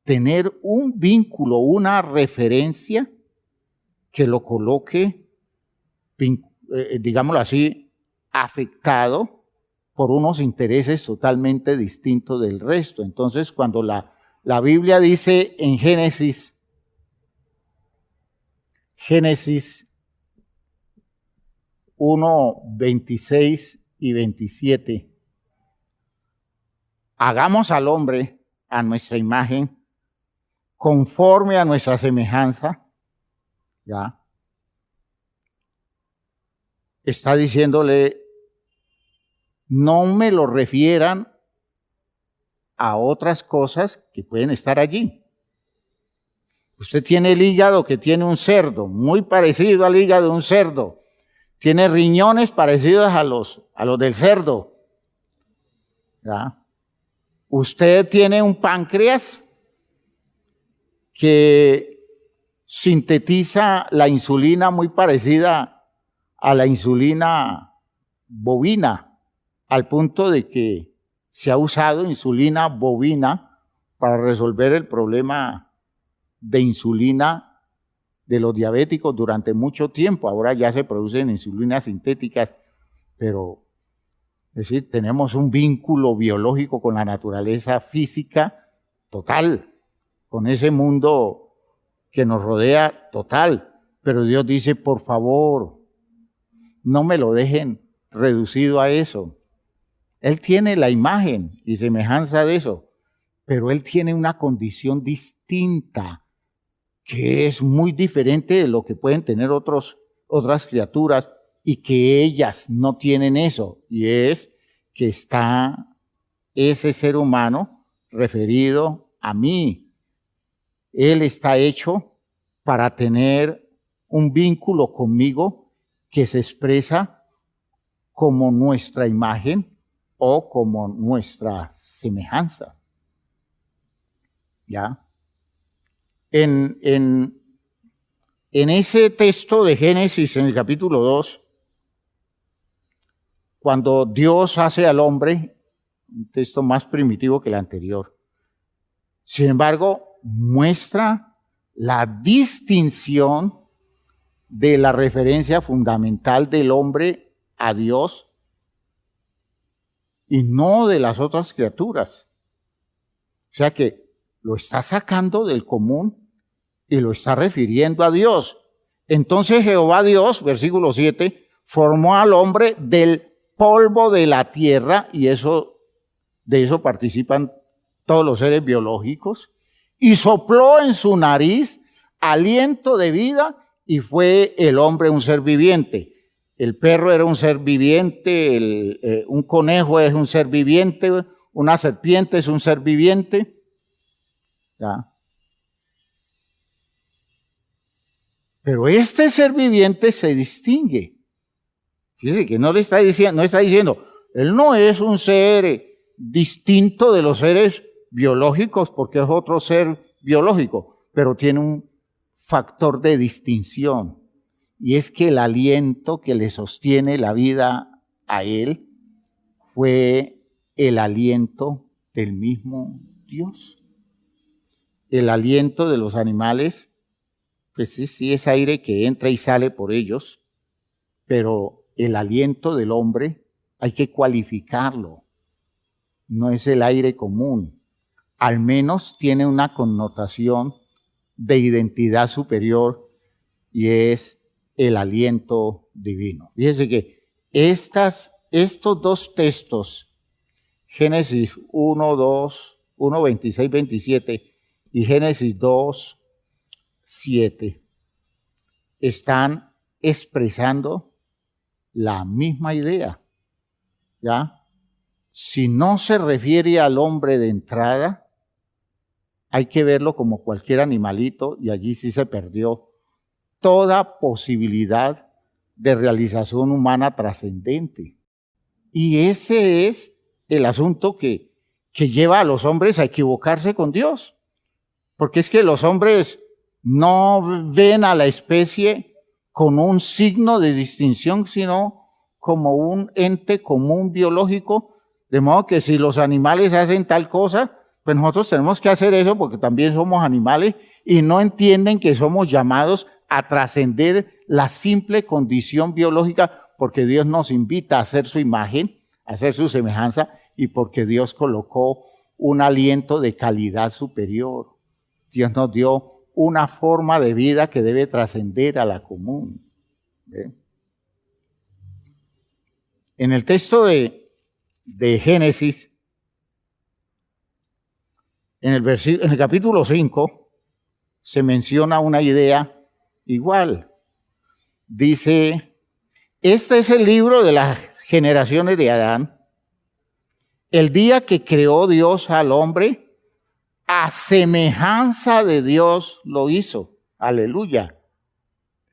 tener un vínculo, una referencia que lo coloque, digámoslo así, afectado por unos intereses totalmente distintos del resto. Entonces, cuando la Biblia dice en Génesis 1, 26 y 27, hagamos al hombre a nuestra imagen, conforme a nuestra semejanza, ¿ya? Está diciéndole, no me lo refieran a otras cosas que pueden estar allí. Usted tiene el hígado que tiene un cerdo, muy parecido al hígado de un cerdo. Tiene riñones parecidos a los del cerdo, ¿ya? Usted tiene un páncreas que sintetiza la insulina muy parecida a la insulina bovina, al punto de que se ha usado insulina bovina para resolver el problema de insulina de los diabéticos durante mucho tiempo. Ahora ya se producen insulinas sintéticas, pero es decir, tenemos un vínculo biológico con la naturaleza física total, con ese mundo que nos rodea total. Pero Dios dice, por favor, no me lo dejen reducido a eso. Él tiene la imagen y semejanza de eso, pero él tiene una condición distinta, que es muy diferente de lo que pueden tener otras criaturas, y que ellas no tienen eso, y es que está ese ser humano referido a mí. Él está hecho para tener un vínculo conmigo que se expresa como nuestra imagen o como nuestra semejanza. ¿Ya? En ese texto de Génesis, en el capítulo 2, cuando Dios hace al hombre, un texto más primitivo que el anterior, sin embargo, muestra la distinción de la referencia fundamental del hombre a Dios y no de las otras criaturas. O sea que lo está sacando del común y lo está refiriendo a Dios. Entonces Jehová Dios, versículo 7, formó al hombre del polvo de la tierra, y de eso participan todos los seres biológicos, y sopló en su nariz aliento de vida, y fue el hombre un ser viviente. El perro era un ser viviente, un conejo es un ser viviente, una serpiente es un ser viviente. ¿Ya? Pero este ser viviente se distingue. Fíjese que no está diciendo, él no es un ser distinto de los seres biológicos porque es otro ser biológico, pero tiene un factor de distinción, y es que el aliento que le sostiene la vida a él fue el aliento del mismo Dios. El aliento de los animales, pues sí es aire que entra y sale por ellos, pero el aliento del hombre hay que cualificarlo. No es el aire común. Al menos tiene una connotación de identidad superior, y es el aliento divino. Fíjense que estos dos textos, Génesis 1, 26, 27 y Génesis 2, 7, están expresando la misma idea. ¿Ya? Si no se refiere al hombre de entrada, hay que verlo como cualquier animalito, y allí sí se perdió toda posibilidad de realización humana trascendente. Y ese es el asunto que lleva a los hombres a equivocarse con Dios. Porque es que los hombres no ven a la especie con un signo de distinción, sino como un ente común biológico, de modo que si los animales hacen tal cosa, pues nosotros tenemos que hacer eso porque también somos animales, y no entienden que somos llamados a trascender la simple condición biológica, porque Dios nos invita a hacer su imagen, a hacer su semejanza, y porque Dios colocó un aliento de calidad superior. Dios nos dio una forma de vida que debe trascender a la común. ¿Ve? En el texto de Génesis, en el capítulo 5, se menciona una idea igual. Dice, este es el libro de las generaciones de Adán, el día que creó Dios al hombre, a semejanza de Dios lo hizo. Aleluya.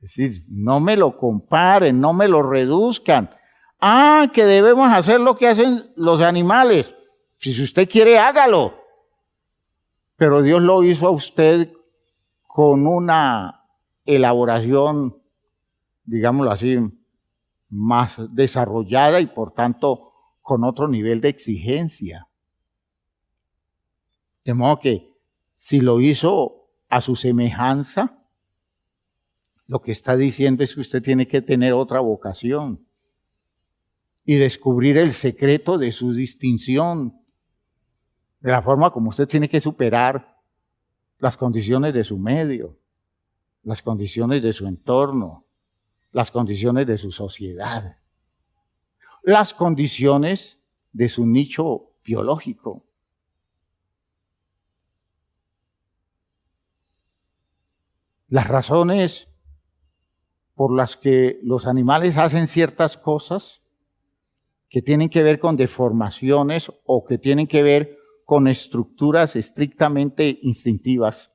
Es decir, no me lo comparen, no me lo reduzcan. Que debemos hacer lo que hacen los animales. Si usted quiere, hágalo. Pero Dios lo hizo a usted con una elaboración, digámoslo así, más desarrollada, y por tanto con otro nivel de exigencia. De modo que si lo hizo a su semejanza, lo que está diciendo es que usted tiene que tener otra vocación y descubrir el secreto de su distinción, de la forma como usted tiene que superar las condiciones de su medio, las condiciones de su entorno, las condiciones de su sociedad, las condiciones de su nicho biológico. las razones por las que los animales hacen ciertas cosas que tienen que ver con deformaciones o que tienen que ver con estructuras estrictamente instintivas,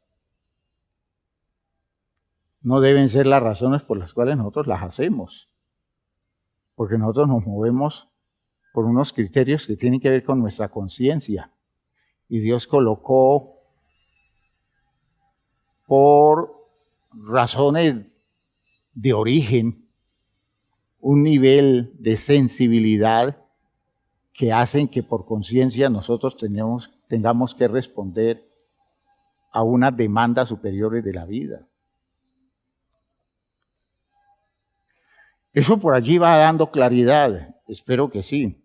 no deben ser las razones por las cuales nosotros las hacemos, porque nosotros nos movemos por unos criterios que tienen que ver con nuestra conciencia. Y Dios colocó por razones de origen un nivel de sensibilidad que hacen que por conciencia nosotros tengamos que responder a unas demandas superiores de la vida. Eso por allí va dando claridad, espero que sí.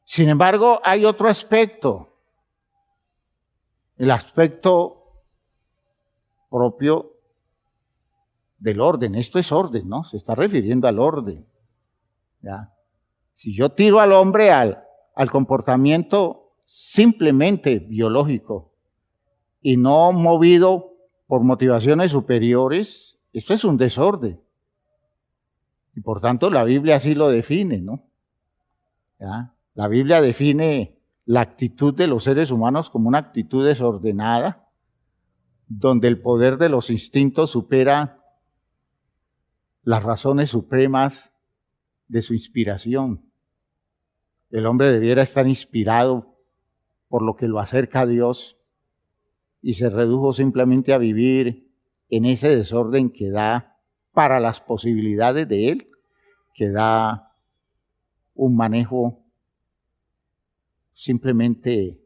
Sin embargo, hay otro aspecto, el aspecto propio del orden. Esto es orden, ¿no? Se está refiriendo al orden. ¿Ya? Si yo tiro al hombre al comportamiento simplemente biológico y no movido por motivaciones superiores, esto es un desorden. Y por tanto la Biblia así lo define, ¿no? ¿Ya? La Biblia define la actitud de los seres humanos como una actitud desordenada, donde el poder de los instintos supera las razones supremas de su inspiración. El hombre debiera estar inspirado por lo que lo acerca a Dios y se redujo simplemente a vivir en ese desorden que da para las posibilidades de él, que da un manejo simplemente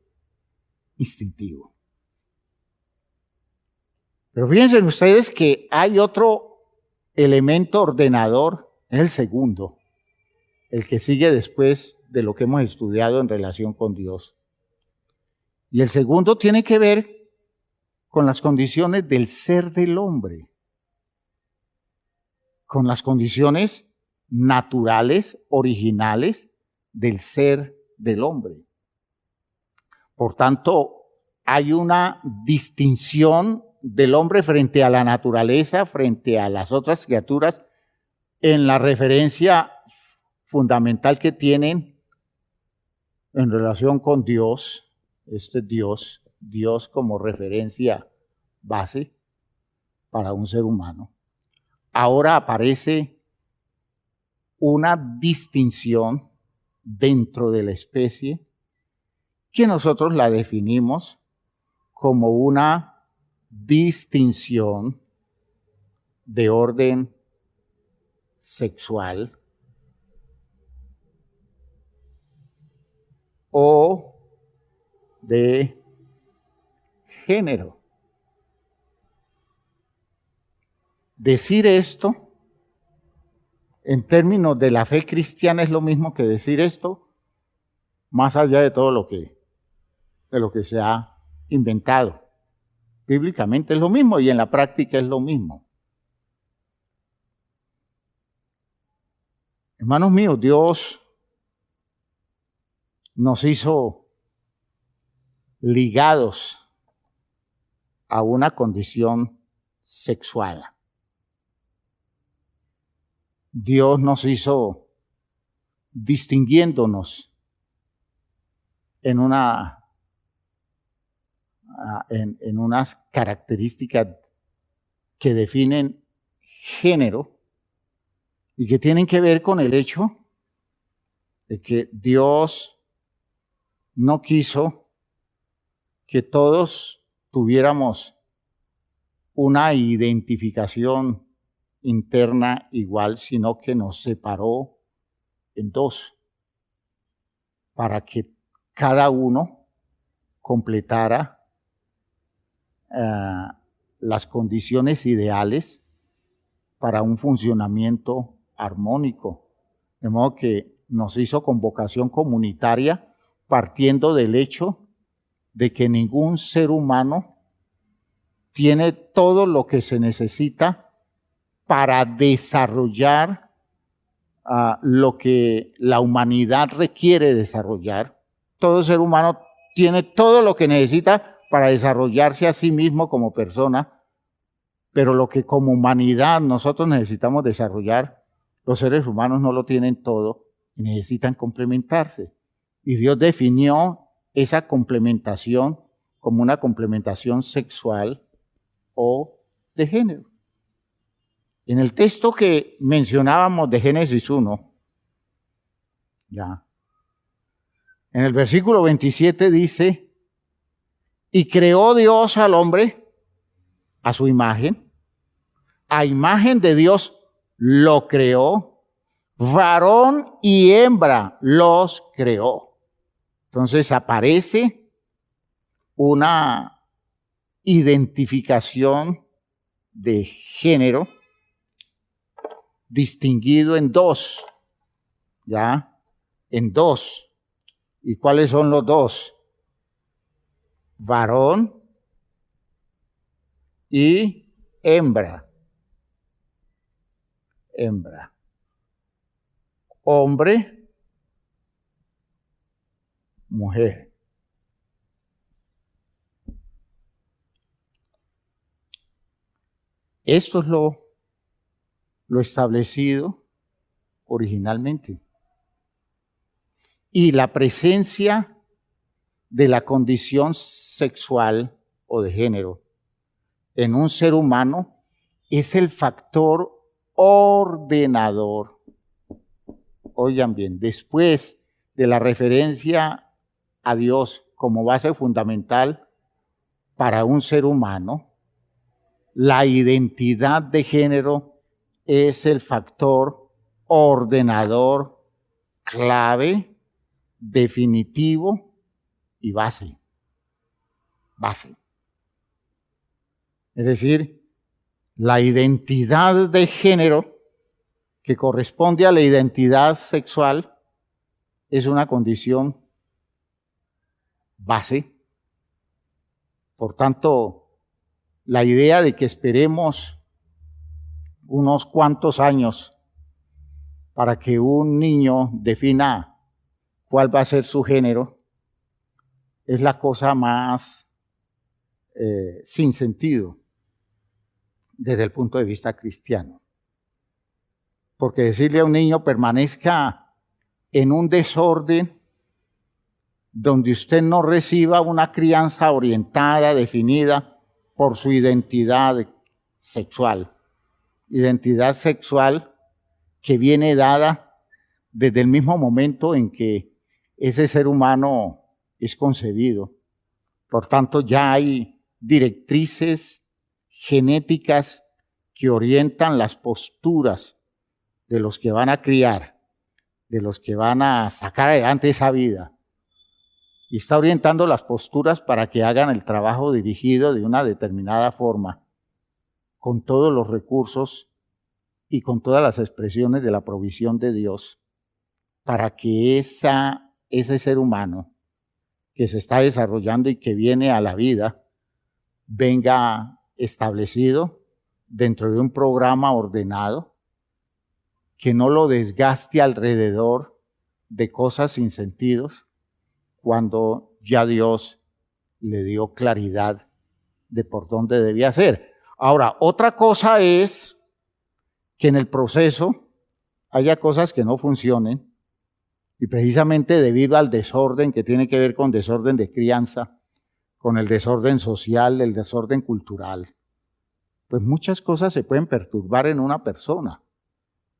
instintivo. Pero fíjense ustedes que hay otro elemento ordenador, es el segundo, el que sigue después de lo que hemos estudiado en relación con Dios. Y el segundo tiene que ver con las condiciones del ser del hombre, con las condiciones naturales, originales del ser del hombre. Por tanto, hay una distinción del hombre frente a la naturaleza, frente a las otras criaturas, en la referencia fundamental que tienen en relación con Dios, Dios como referencia base para un ser humano. Ahora aparece una distinción dentro de la especie que nosotros la definimos como una distinción de orden sexual o de género. Decir esto en términos de la fe cristiana es lo mismo que decir esto más allá de todo lo que se ha inventado. Bíblicamente es lo mismo y en la práctica es lo mismo. Hermanos míos, Dios nos hizo ligados a una condición sexual. Dios nos hizo distinguiéndonos en unas características que definen género y que tienen que ver con el hecho de que Dios no quiso que todos tuviéramos una identificación interna igual, sino que nos separó en dos, para que cada uno completara las condiciones ideales para un funcionamiento armónico. De modo que nos hizo con vocación comunitaria, partiendo del hecho de que ningún ser humano tiene todo lo que se necesita para desarrollar lo que la humanidad requiere desarrollar. Todo ser humano tiene todo lo que necesita para desarrollarse a sí mismo como persona, pero lo que como humanidad nosotros necesitamos desarrollar, los seres humanos no lo tienen todo y necesitan complementarse. Y Dios definió esa complementación como una complementación sexual o de género. En el texto que mencionábamos de Génesis 1, ya, en el versículo 27 dice, y creó Dios al hombre a su imagen, a imagen de Dios lo creó, varón y hembra los creó. Entonces aparece una identificación de género distinguido en dos, ¿ya? En dos. ¿Y cuáles son los dos? Varón y hembra. Hembra. Hombre, mujer. Esto es lo establecido originalmente. Y la presencia de la condición sexual o de género en un ser humano es el factor ordenador. Oigan bien, después de la referencia a Dios como base fundamental para un ser humano, la identidad de género es el factor ordenador clave, definitivo y base. Base. Es decir, la identidad de género que corresponde a la identidad sexual es una condición base. Por tanto, la idea de que esperemos unos cuantos años para que un niño defina cuál va a ser su género es la cosa más sin sentido desde el punto de vista cristiano. Porque decirle a un niño permanezca en un desorden donde usted no reciba una crianza orientada, definida por su identidad sexual. Identidad sexual que viene dada desde el mismo momento en que ese ser humano es concebido. Por tanto, ya hay directrices genéticas que orientan las posturas de los que van a criar, de los que van a sacar adelante esa vida. Y está orientando las posturas para que hagan el trabajo dirigido de una determinada forma, con todos los recursos y con todas las expresiones de la provisión de Dios, para que ese ser humano que se está desarrollando y que viene a la vida, venga establecido dentro de un programa ordenado, que no lo desgaste alrededor de cosas sin sentidos, cuando ya Dios le dio claridad de por dónde debía ser. Ahora, otra cosa es que en el proceso haya cosas que no funcionen, y precisamente debido al desorden que tiene que ver con desorden de crianza, con el desorden social, el desorden cultural, pues muchas cosas se pueden perturbar en una persona,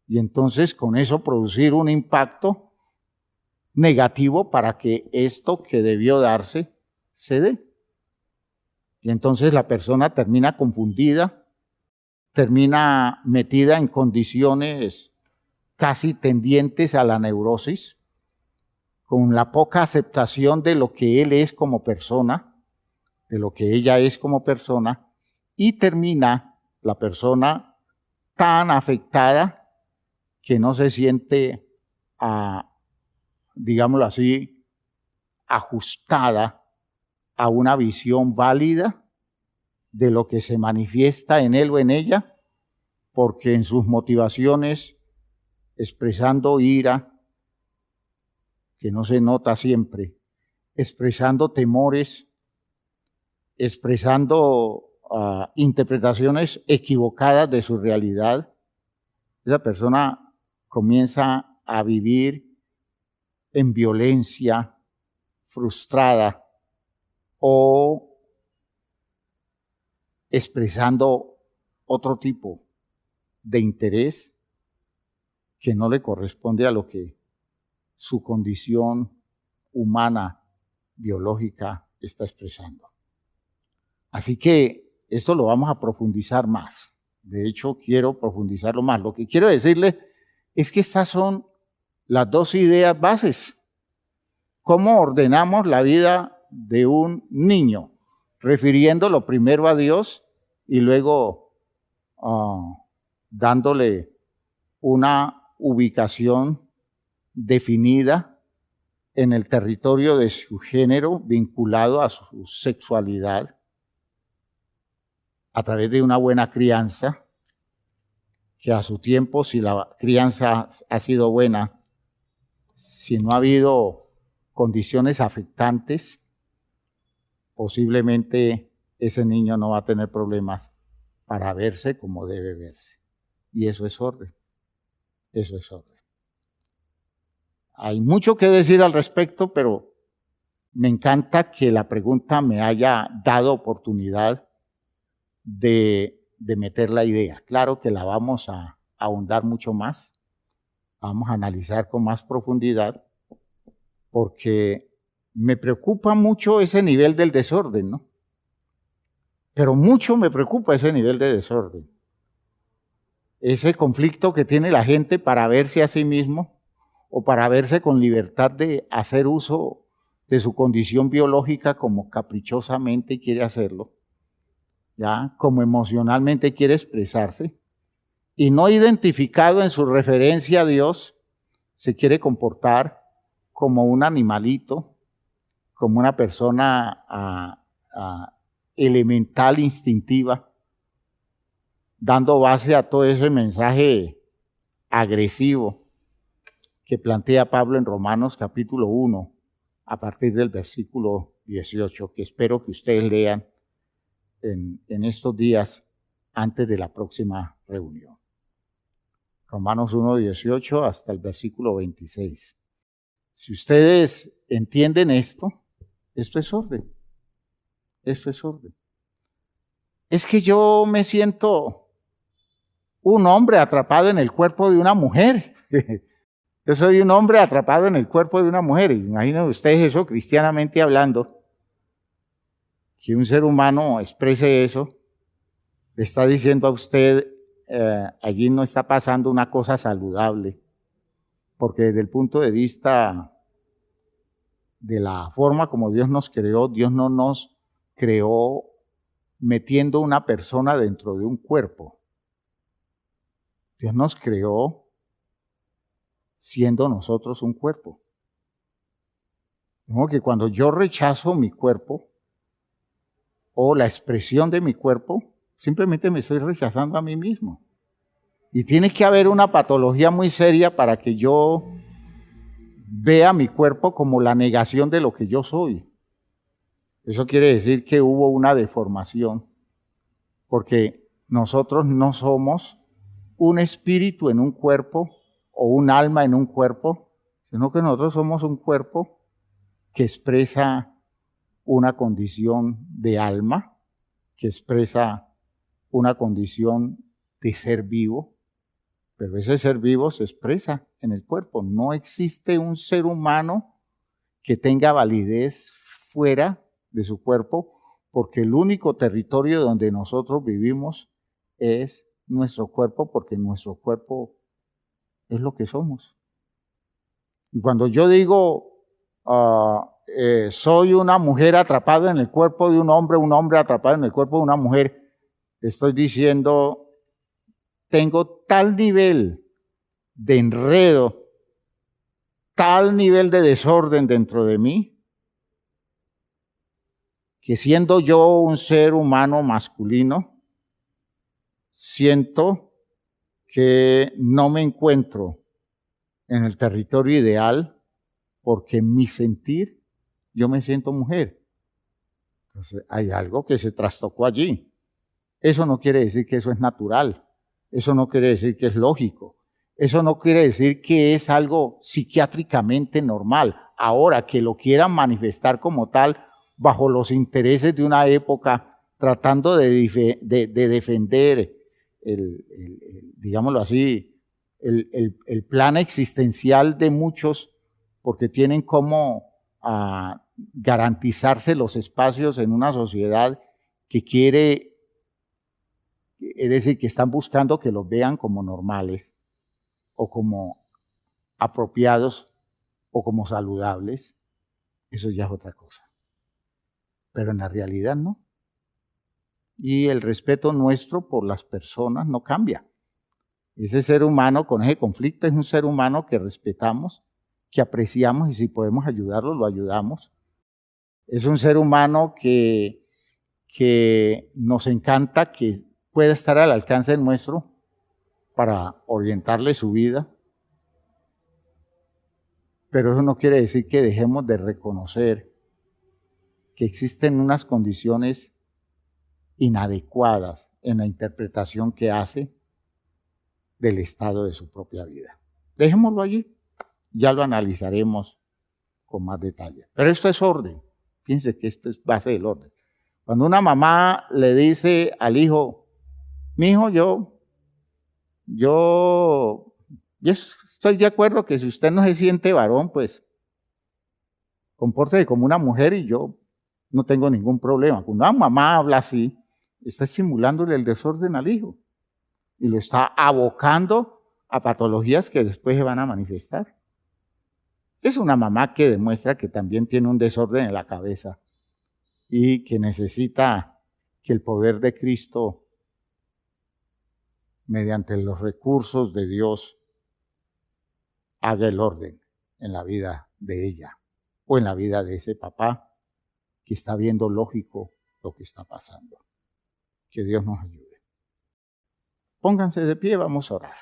y entonces con eso producir un impacto negativo para que esto que debió darse se dé. Y entonces la persona termina confundida, termina metida en condiciones casi tendientes a la neurosis, con la poca aceptación de lo que él es como persona, de lo que ella es como persona, y termina la persona tan afectada que no se siente, digámoslo así, ajustada a una visión válida de lo que se manifiesta en él o en ella, porque en sus motivaciones, expresando ira, que no se nota siempre, expresando temores, expresando interpretaciones equivocadas de su realidad, esa persona comienza a vivir en violencia, frustrada o expresando otro tipo de interés que no le corresponde a lo que su condición humana, biológica, está expresando. Así que esto lo vamos a profundizar más. De hecho, quiero profundizarlo más. Lo que quiero decirles es que estas son las dos ideas bases. ¿Cómo ordenamos la vida de un niño? Refiriéndolo primero a Dios y luego dándole una ubicación definida en el territorio de su género vinculado a su sexualidad a través de una buena crianza, que a su tiempo, si la crianza ha sido buena, si no ha habido condiciones afectantes, posiblemente ese niño no va a tener problemas para verse como debe verse. Y eso es orden. Eso es orden. Hay mucho que decir al respecto, pero me encanta que la pregunta me haya dado oportunidad de meter la idea. Claro que la vamos a ahondar mucho más, vamos a analizar con más profundidad, porque me preocupa mucho ese nivel del desorden, ¿no? Pero mucho me preocupa ese nivel de desorden. Ese conflicto que tiene la gente para verse a sí mismo o para verse con libertad de hacer uso de su condición biológica como caprichosamente quiere hacerlo, ya como emocionalmente quiere expresarse, y no identificado en su referencia a Dios, se quiere comportar como un animalito, como una persona elemental, instintiva, dando base a todo ese mensaje agresivo que plantea Pablo en Romanos capítulo 1, a partir del versículo 18, que espero que ustedes lean en estos días antes de la próxima reunión. Romanos 1, 18 hasta el versículo 26. Si ustedes entienden esto es orden. Esto es orden. Es que yo me siento un hombre atrapado en el cuerpo de una mujer. Yo soy un hombre atrapado en el cuerpo de una mujer. Imaginen ustedes eso cristianamente hablando. Que un ser humano exprese eso, le está diciendo a usted, allí no está pasando una cosa saludable. Porque desde el punto de vista de la forma como Dios nos creó, Dios no nos creó metiendo una persona dentro de un cuerpo. Dios nos creó siendo nosotros un cuerpo. Como que cuando yo rechazo mi cuerpo o la expresión de mi cuerpo, simplemente me estoy rechazando a mí mismo. Y tiene que haber una patología muy seria para que yo vea mi cuerpo como la negación de lo que yo soy. Eso quiere decir que hubo una deformación, porque nosotros no somos un espíritu en un cuerpo o un alma en un cuerpo, sino que nosotros somos un cuerpo que expresa una condición de alma, que expresa una condición de ser vivo, pero ese ser vivo se expresa en el cuerpo. No existe un ser humano que tenga validez fuera de su cuerpo, porque el único territorio donde nosotros vivimos es nuestro cuerpo, porque nuestro cuerpo es lo que somos. Y cuando yo digo, soy una mujer atrapada en el cuerpo de un hombre atrapado en el cuerpo de una mujer, estoy diciendo, tengo tal nivel de enredo, tal nivel de desorden dentro de mí, que siendo yo un ser humano masculino, siento que no me encuentro en el territorio ideal, porque en mi sentir yo me siento mujer. Entonces hay algo que se trastocó allí. Eso no quiere decir que eso es natural, eso no quiere decir que es lógico, eso no quiere decir que es algo psiquiátricamente normal. Ahora, que lo quieran manifestar como tal, bajo los intereses de una época, tratando de defender, digámoslo así, el plan existencial de muchos, porque tienen como garantizarse los espacios en una sociedad que quiere, es decir, que están buscando que los vean como normales o como apropiados o como saludables. Eso ya es otra cosa. Pero en la realidad no. Y el respeto nuestro por las personas no cambia. Ese ser humano con ese conflicto es un ser humano que respetamos, que apreciamos y si podemos ayudarlo, lo ayudamos. Es un ser humano que nos encanta, que pueda estar al alcance nuestro para orientarle su vida. Pero eso no quiere decir que dejemos de reconocer que existen unas condiciones inadecuadas en la interpretación que hace del estado de su propia vida. Dejémoslo allí, ya lo analizaremos con más detalle. Pero esto es orden, fíjense que esto es base del orden. Cuando una mamá le dice al hijo, mijo, yo estoy de acuerdo que si usted no se siente varón, pues compórtese como una mujer y yo no tengo ningún problema. Cuando una mamá habla así, está estimulándole el desorden al hijo y lo está abocando a patologías que después se van a manifestar. Es una mamá que demuestra que también tiene un desorden en la cabeza y que necesita que el poder de Cristo, mediante los recursos de Dios, haga el orden en la vida de ella o en la vida de ese papá que está viendo lógico lo que está pasando. Que Dios nos ayude. Pónganse de pie, vamos a orar.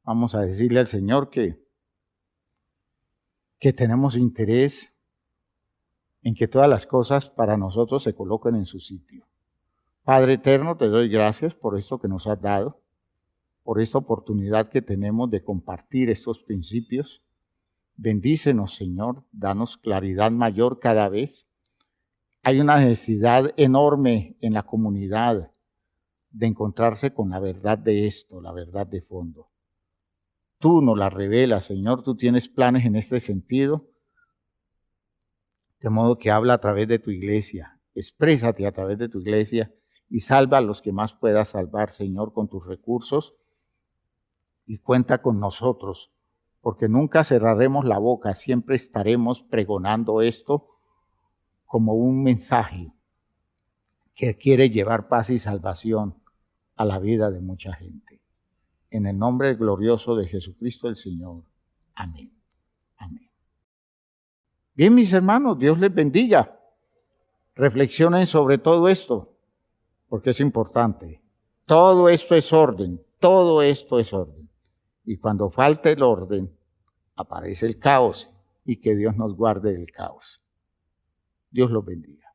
Vamos a decirle al Señor que tenemos interés en que todas las cosas para nosotros se coloquen en su sitio. Padre eterno, te doy gracias por esto que nos has dado, por esta oportunidad que tenemos de compartir estos principios. Bendícenos, Señor, danos claridad mayor cada vez. Hay una necesidad enorme en la comunidad de encontrarse con la verdad de esto, la verdad de fondo. Tú nos la revelas, Señor, tú tienes planes en este sentido, de modo que habla a través de tu iglesia, exprésate a través de tu iglesia y salva a los que más puedas salvar, Señor, con tus recursos y cuenta con nosotros, porque nunca cerraremos la boca, siempre estaremos pregonando esto como un mensaje que quiere llevar paz y salvación a la vida de mucha gente. En el nombre glorioso de Jesucristo el Señor. Amén. Amén. Bien, mis hermanos, Dios les bendiga. Reflexionen sobre todo esto, porque es importante. Todo esto es orden, todo esto es orden. Y cuando falta el orden, aparece el caos, y que Dios nos guarde del caos. Dios los bendiga.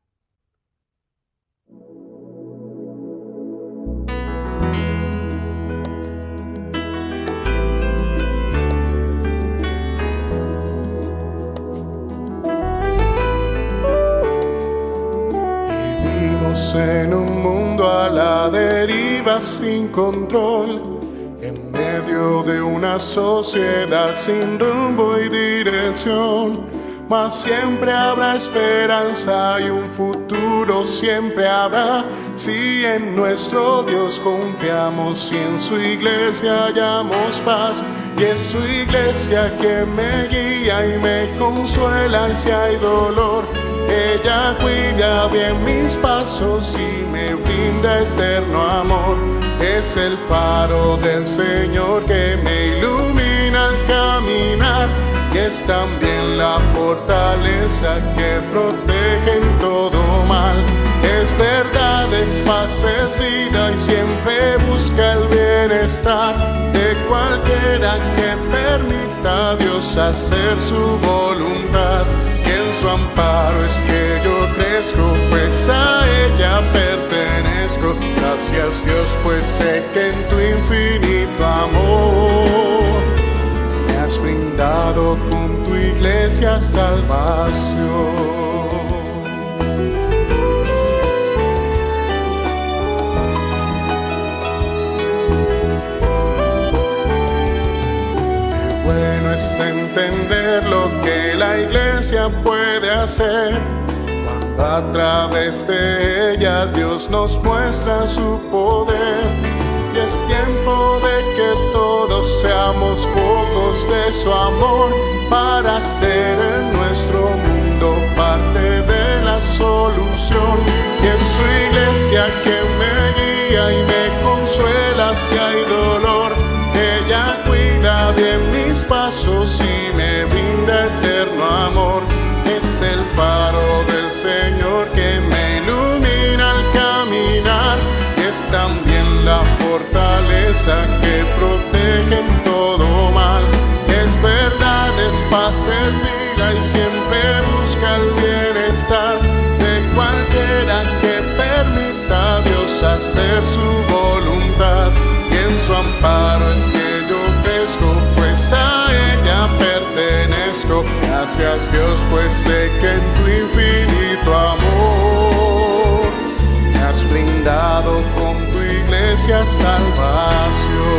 Vivimos en un mundo a la deriva sin control, en medio de una sociedad sin rumbo y dirección. Mas siempre habrá esperanza y un futuro siempre habrá, si en nuestro Dios confiamos y en su iglesia hallamos paz. Y es su iglesia que me guía y me consuela si hay dolor. Ella cuida bien mis pasos y me brinda eterno amor. Es el faro del Señor que me ilumina al caminar, y es también la fortaleza que protege en todo mal. Es verdad, es paz, es vida y siempre busca el bienestar de cualquiera que permita a Dios hacer su voluntad. Y en su amparo es que yo crezco, pues a ella pertenezco. Gracias Dios, pues sé que en tu infinito amor me has brindado con tu iglesia salvación. Es entender lo que la iglesia puede hacer cuando a través de ella Dios nos muestra su poder. Y es tiempo de que todos seamos focos de su amor para hacer en nuestro mundo parte de la solución. Y es su iglesia que me guía y me consuela si hay dolor. Ella cuida bien mis pasos y me brinda eterno amor. Es el faro del Señor que me ilumina al caminar. Y es también la fortaleza que protege en todo mal. Es verdad, es paz, es vida y siempre busca el bienestar de cualquiera que permita a Dios hacer su voluntad. Y en su amparo es que yo crezco, pues a ella pertenezco. Gracias Dios, pues sé que en tu infinito amor me has brindado con tu iglesia salvación.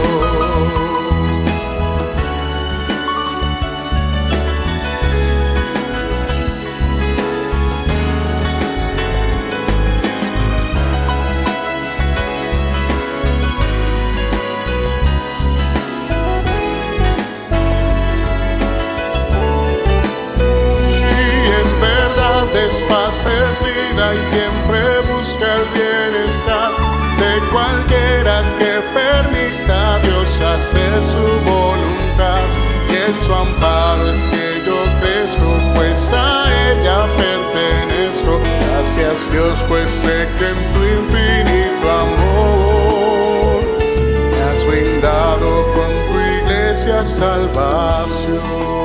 Es paz, es vida y siempre busca el bienestar de cualquiera que permita a Dios hacer su voluntad. Y en su amparo es que yo crezco, pues a ella pertenezco. Gracias Dios, pues sé que en tu infinito amor me has brindado con tu iglesia salvación.